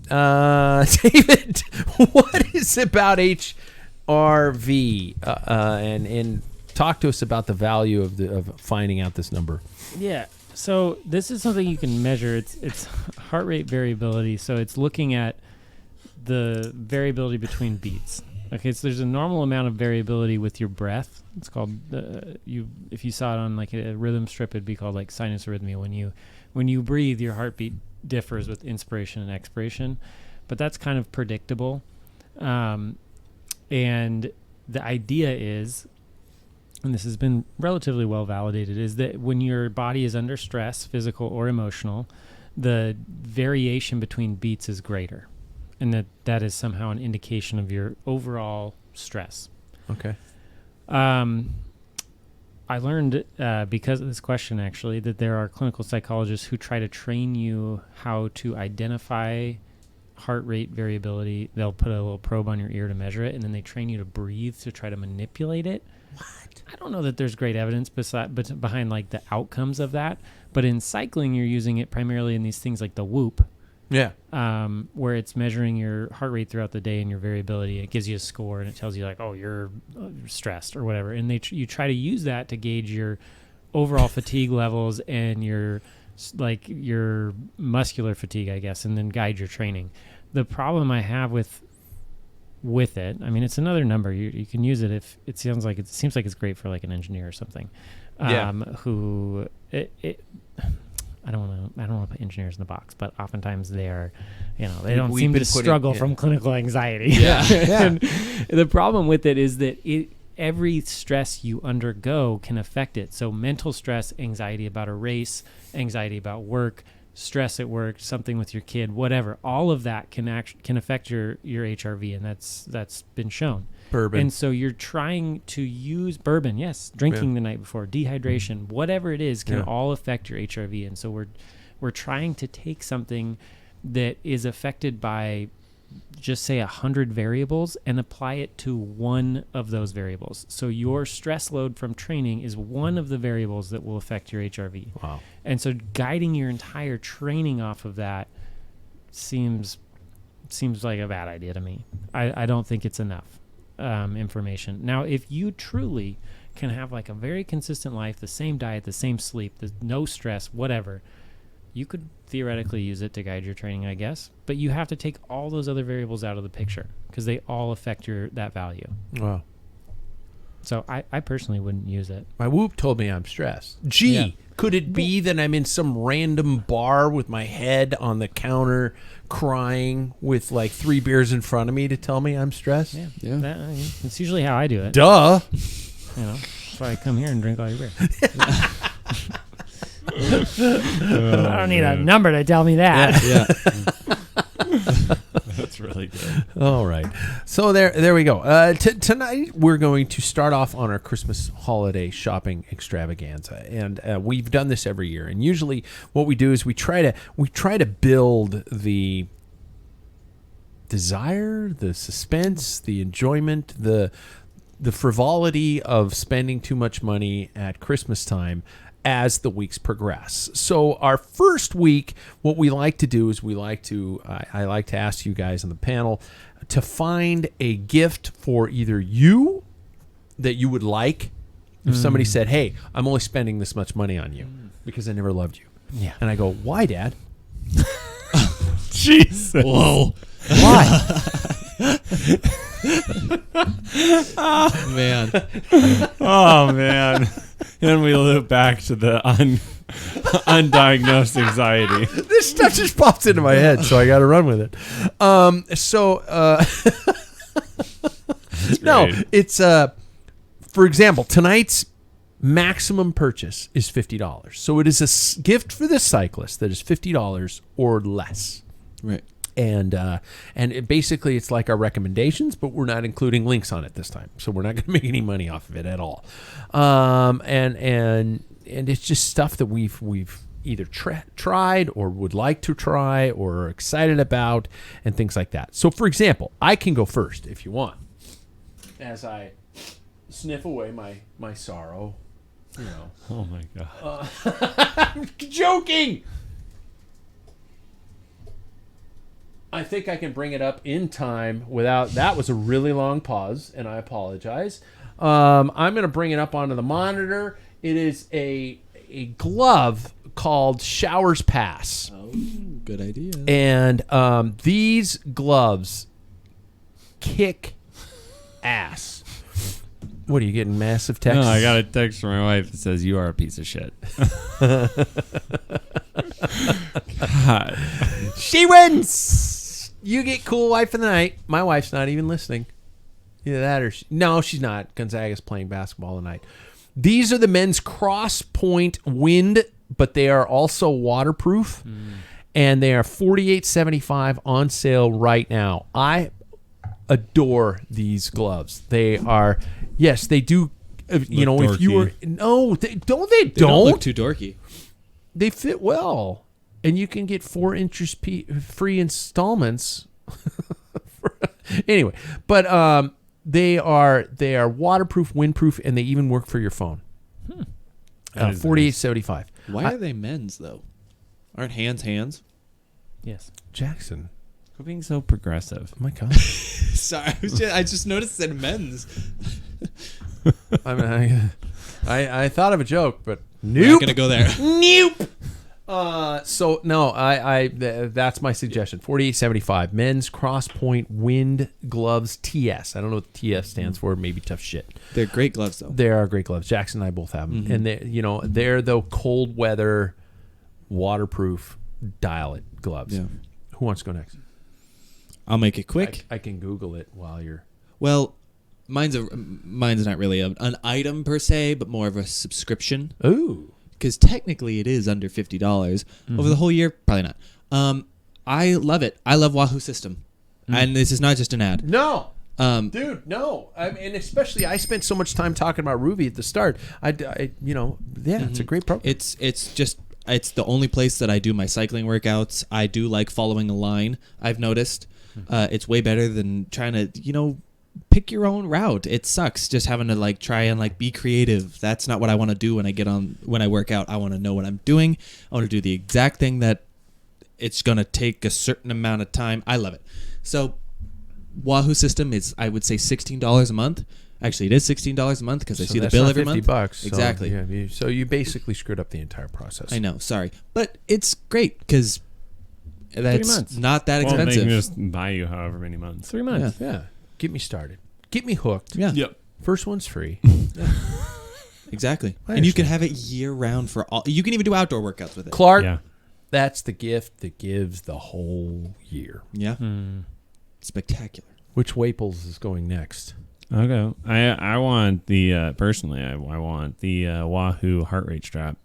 David, what is about HRV? And talk to us about the value of finding out this number. Yeah. So this is something you can measure. It's heart rate variability. So it's looking at the variability between beats. Okay, so there's a normal amount of variability with your breath. It's called if you saw it on like a rhythm strip, it'd be called like sinus arrhythmia. When you breathe, your heartbeat differs with inspiration and expiration, but that's kind of predictable. And the idea is, and this has been relatively well validated, is that when your body is under stress, physical or emotional, the variation between beats is greater, and that is somehow an indication of your overall stress. Okay. I learned because of this question, actually, that there are clinical psychologists who try to train you how to identify heart rate variability. They'll put a little probe on your ear to measure it, and then they train you to breathe to try to manipulate it. What? I don't know that there's great evidence behind like the outcomes of that, but in cycling, you're using it primarily in these things like the Whoop, Yeah. where it's measuring your heart rate throughout the day and your variability. It gives you a score and it tells you like, oh, you're stressed or whatever. And you try to use that to gauge your overall fatigue levels and your muscular fatigue, I guess, and then guide your training. The problem I have with it, I mean, it's another number. You can use it if it seems like it's great for like an engineer or something. Yeah. Who I don't want to put engineers in the box, but oftentimes they are, they don't We've seem been to putting- struggle yeah. from clinical anxiety. Yeah. And the problem with it is that every stress you undergo can affect it. So mental stress, anxiety about a race, anxiety about work, stress at work, something with your kid, whatever, all of that can affect your HRV, and that's been shown. Bourbon. And so you're trying to use bourbon, yes, drinking the night before, dehydration, whatever it is, can all affect your HRV. And so we're trying to take something that is affected by just say 100 variables and apply it to one of those variables. So your stress load from training is one of the variables that will affect your HRV. Wow. And so guiding your entire training off of that seems like a bad idea to me. I don't think it's enough information. Now, if you truly can have like a very consistent life, the same diet, the same sleep, no stress, whatever, you could theoretically use it to guide your training, I guess. But you have to take all those other variables out of the picture because they all affect that value. Wow. So I personally wouldn't use it. My Whoop told me I'm stressed. Gee, Yeah. could it be that I'm in some random bar with my head on the counter crying with like 3 beers in front of me to tell me I'm stressed? Yeah. It's usually how I do it. Duh. That's why I come here and drink all your beer. I don't need a number to tell me that. Yeah. That's really good. All right. So there we go. Tonight we're going to start off on our Christmas holiday shopping extravaganza, and we've done this every year. And usually, what we do is we try to build the desire, the suspense, the enjoyment, the frivolity of spending too much money at Christmas time as the weeks progress. So our first week, what we like to do is I like to ask you guys on the panel to find a gift for either you that you would like. If somebody said, "Hey, I'm only spending this much money on you because I never loved you," Yeah. and I go, "Why, Dad? Jesus. Whoa, Why?" man. Oh man. And we loop back to the undiagnosed anxiety. This stuff just pops into my head, so I got to run with it. No, great. it's for example, tonight's maximum purchase is $50. So it is a gift for the cyclist that is $50 or less. Right. And basically it's like our recommendations, but we're not including links on it this time, so we're not going to make any money off of it at all. And it's just stuff that we've either tried or would like to try or are excited about and things like that. So, for example, I can go first if you want, as I sniff away my sorrow. You know, Oh my god. I'm joking. I think I can bring it up in time without. That was a really long pause, and I apologize. I'm going to bring it up onto the monitor. It is a glove called Showers Pass, Oh, good idea. and these gloves kick ass. What are you getting? Massive text? No, I got a text from my wife that says you are a piece of shit. God. She wins. You get cool wife of the night. My wife's not even listening. Either that or no, she's not. Gonzaga's playing basketball tonight. These are the men's Cross Point Wind, but they are also waterproof, and they are $48.75 on sale right now. I adore these gloves. They are, yes, they do. You know, if you were they don't. They don't look too dorky. They fit well, and you can get 4 inches free installments. Anyway, but they are waterproof, windproof, and they even work for your phone. $48.75. Why are they men's though? Aren't hands? Yes. Jackson, Quit being so progressive. oh my God. Sorry, I just noticed it said men's. I mean, I thought of a joke, but We're not nope. gonna go there. Nope. So no, that's my suggestion. $48.75. Men's Cross Point Wind Gloves TS. I don't know what the TS stands for. Maybe tough shit. They're great gloves though. They are great gloves. Jackson and I both have them, and they're the cold weather, waterproof, dial it gloves. Yeah. Who wants to go next? I'll make it quick. I can Google it while you're. Well, mine's not really an item per se, but more of a subscription. Ooh. Because technically it is under $50 over the whole year. Probably not. I love it. I love Wahoo System, and this is not just an ad. No. Um, Dude, no. And especially, I spent so much time talking about Ruby at the start. It's a great program. It's the only place that I do my cycling workouts. I do like following a line. I've noticed it's way better than trying to pick your own route. It sucks just having to try and be creative. That's not what I want to do when I work out. I want to know what I'm doing. I want to do the exact thing that it's going to take a certain amount of time. I love it. So Wahoo System is, I would say, $16 a month. Actually, it is $16 a month because I see the bill every month. $50. Exactly. So you basically screwed up the entire process. I know. Sorry, but it's great because that's months. not that Well, they expensive. can just buy you however many months. 3 months. Yeah. Get me started. Get me hooked. Yeah, Yep. First one's free. exactly. I And you can have it year round for all. You can even do outdoor workouts with it. Clark, Yeah. that's the gift that gives the whole year. Yeah, spectacular. Which Waples is going next? Okay. I want the personally. I want the Wahoo heart rate strap.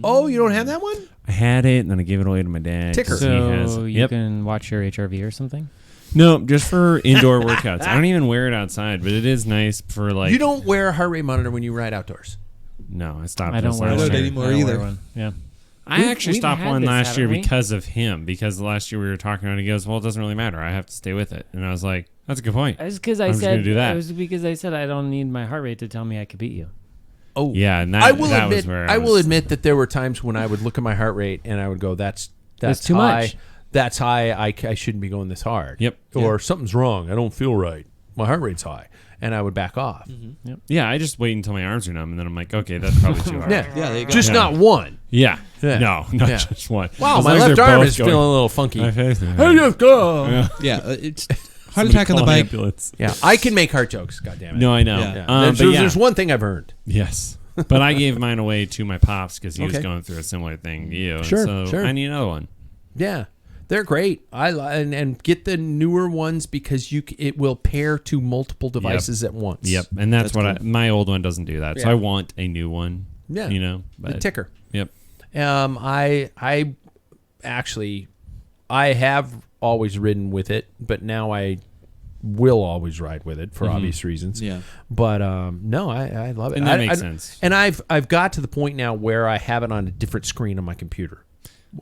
Oh, you don't have that one? I had it and then I gave it away to my dad. Ticker. 'cause he So has- you Yep. can watch your HRV or something? No, just for indoor workouts. I don't even wear it outside, but it is nice for You don't wear a heart rate monitor when you ride outdoors. No, I stopped. I don't this wear last one don't year. anymore I don't wear either. one. Yeah. I We've- actually we've stopped had one this, last year haven't we? because of him. Because last year we were talking about it. He goes, "Well, it doesn't really matter. I have to stay with it." And I was like, "That's a good point." It's because I I'm just said gonna do that. It was because I said I don't need my heart rate to tell me I could beat you. Oh, Yeah, and that, I will that admit. was where I will was- admit that there were times when I would look at my heart rate and I would go, "That's too high. much. That's high. I shouldn't be going this hard." Yep. Or something's wrong. I don't feel right. My heart rate's high, and I would back off. Yeah, I just wait until my arms are numb, and then I'm like, okay, that's probably too hard. Yeah, Yeah, there you go. just Yeah. not one. Yeah. Yeah. No, not Yeah. just one. Wow, As my long as left they're arm both is going- feeling a little funky. My face- I just go. Yeah. Yeah, it's heart Somebody attack on the call an bike. ambulance. Yeah, I can make heart jokes. God damn it. No, I know. Yeah. Yeah. But there's one thing I've earned. Yes. But I gave mine away to my pops because he was Okay. going through a similar thing to you. and Sure, so sure. I need another one. Yeah, they're great. And get the newer ones because it will pair to multiple devices at once. Yep. And that's, That's what cool. my old one doesn't do that. So Yeah. I want a new one. Yeah. You know, The but ticker. Yep. I actually I have always ridden with it, but now I will always ride with it for obvious reasons. Yeah. But no, I love it. And that I- makes I- sense. And I've got to the point now where I have it on a different screen on my computer.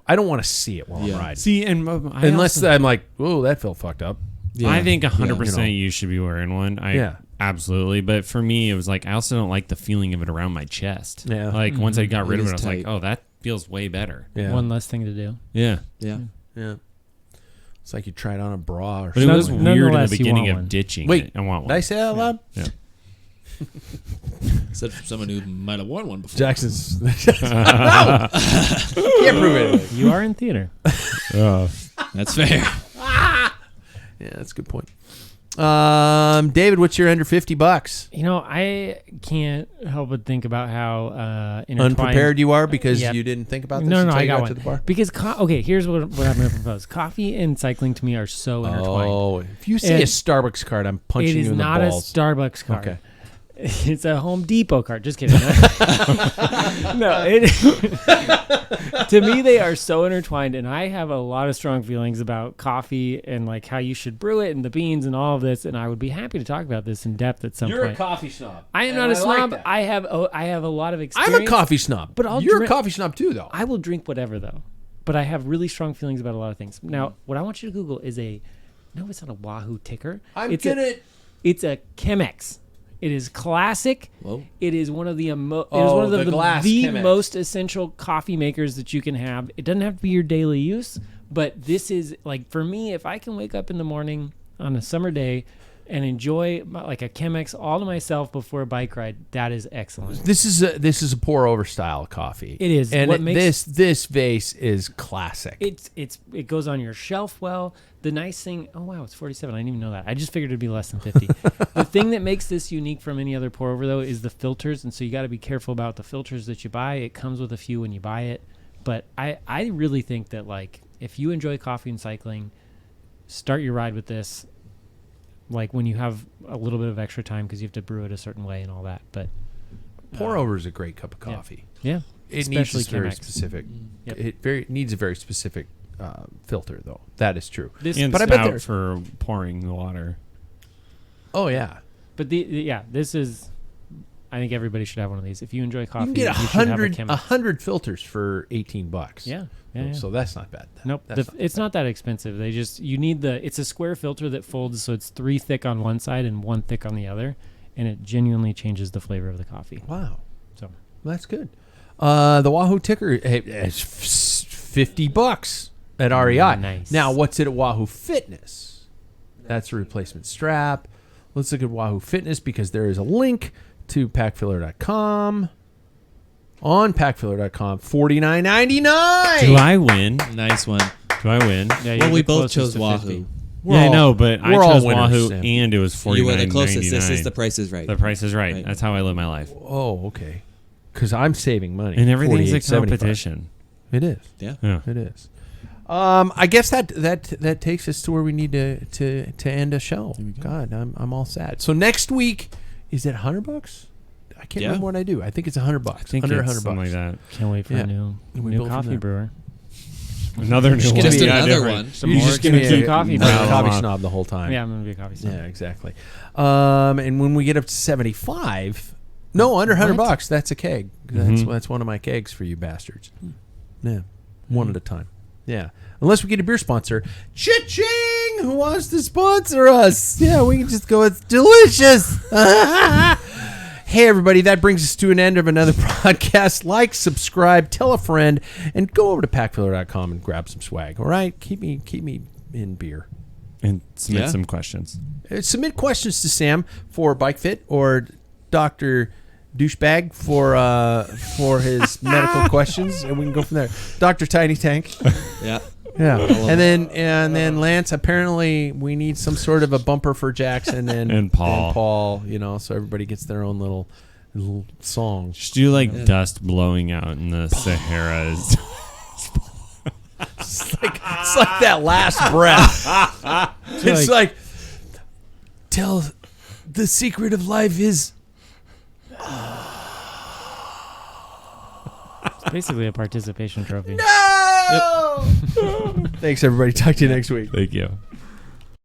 I don't want to see it while Yeah. I'm riding. See, and Unless I'm like, oh, that felt fucked up. Yeah. I think 100% You know. you should be wearing one. Yeah. Absolutely. But for me, it was like, I also don't like the feeling of it around my chest. Yeah. Like, once I got rid It of is it, I was like, tight. oh, that feels way better. Yeah. One less thing to do. Yeah. Yeah. Yeah. It's like you tried on a bra or But it something. was weird in the Nonetheless, you beginning want of one. ditching Wait, it. I want one. Did I say that out loud? Yeah. Said from someone who might have worn one before. Jackson's. No! Can't prove it. You are in theater. That's fair. Yeah, that's a good point. David, what's your under $50? You know, I can't help but think about how intertwined. Unprepared you are because Yep. you didn't think about this No, until I you got got one. to the bar? Because okay, here's what I'm going to propose. Coffee and cycling to me are so intertwined. Oh, if you see a And Starbucks card, I'm punching It is you in the not balls. a Starbucks card. Okay. It's a Home Depot card. Just kidding. No, to me they are so intertwined, and I have a lot of strong feelings about coffee and like how you should brew it and the beans and all of this. And I would be happy to talk about this in depth at some point. coffee snob. I am not a snob. I have a lot of experience. I'm a coffee snob. But I'll You're drink- a coffee snob too, though. I will drink whatever though, but I have really strong feelings about a lot of things. Now, what I want you to Google is no, it's not a Wahoo ticker. It's It's a Chemex. It is classic. Whoa. It is one of the the glass Chemex. most essential coffee makers that you can have. It doesn't have to be your daily use, but this is like for me. If I can wake up in the morning on a summer day and enjoy like a Chemex all to myself before a bike ride, that is excellent. This is a pour over style coffee. It is. and What makes- this vase is classic. It goes on your shelf well. The nice thing, oh wow, it's 47. I didn't even know that. I just figured it'd be less than 50. The thing that makes this unique from any other pour over though is the filters, and so you got to be careful about the filters that you buy. It comes with a few when you buy it, but I really think that like if you enjoy coffee and cycling, start your ride with this. Like when you have a little bit of extra time because you have to brew it a certain way and all that. But Pour over is a great cup of yeah. coffee. yeah, It needs especially a very Chemex. specific. Yep. It needs a very specific filter, though. That is true. This, And But I bet stout there- for pouring the water. Oh yeah, but this is. I think everybody should have one of these. If you enjoy coffee, you can get you should have a Chemex. 100 filters for $18. Yeah, yeah. So that's not bad. Nope, That's it's not that expensive. You need it's a square filter that folds, so it's 3 thick on one side and 1 thick on the other, and it genuinely changes the flavor of the coffee. Wow, So that's good. The Wahoo ticker is $50 at REI. Nice. Now, what's it at Wahoo Fitness? That's a replacement strap. Let's look at Wahoo Fitness because there is a link to packfiller.com. On packfiller.com, $49.99. Do I win? Nice one. Do I win? yeah, Well, you're we the both closest chose to Wahoo. 50. We're Yeah, I all- know, but I we're all chose winners, Wahoo, Sam. and it was $49.99. You were the closest. This is the Price is Right. The Price is Right. Right. That's how I live my life. Oh, okay. Because I'm saving money. And everything's a $48.75. competition. It is. Yeah. Yeah. It is. I guess that takes us to where we need to end a show. God, I'm all sad. So next week is it $100? I can't Yeah. remember what I do. I think it's $100. I think under it's $100. something like that. Can't wait for Yeah. a new We build from coffee there. brewer. Another new Just one. give me Yeah, another different. one. Some You're more just gonna be expensive a coffee coffee, snob. coffee snob the whole time. Yeah, I'm gonna be a coffee snob. Yeah, exactly. And when we get up to 75, no, under $100, What? that's a keg. That's one of my kegs for you bastards. Yeah, one at a time. Yeah, unless we get a beer sponsor, Cha-ching! Who wants to sponsor us? Yeah, we can just go. It's delicious. Hey, everybody, that brings us to an end of another podcast. Like, subscribe, tell a friend, and go over to packfiller.com and grab some swag. All right? Keep me in beer. And submit Yeah. some questions. Submit questions to Sam for Bike Fit or Dr. Douchebag for his medical questions, and we can go from there. Dr. Tiny Tank. Yeah. Yeah. And then Lance, apparently we need some sort of a bumper for Jackson And Paul. Paul, so everybody gets their own little song. Just do like dust blowing out in the Sahara. It's like that last breath. It's like tell the secret of life is It's basically a participation trophy. no. Thanks everybody. Talk to you next week. Thank you.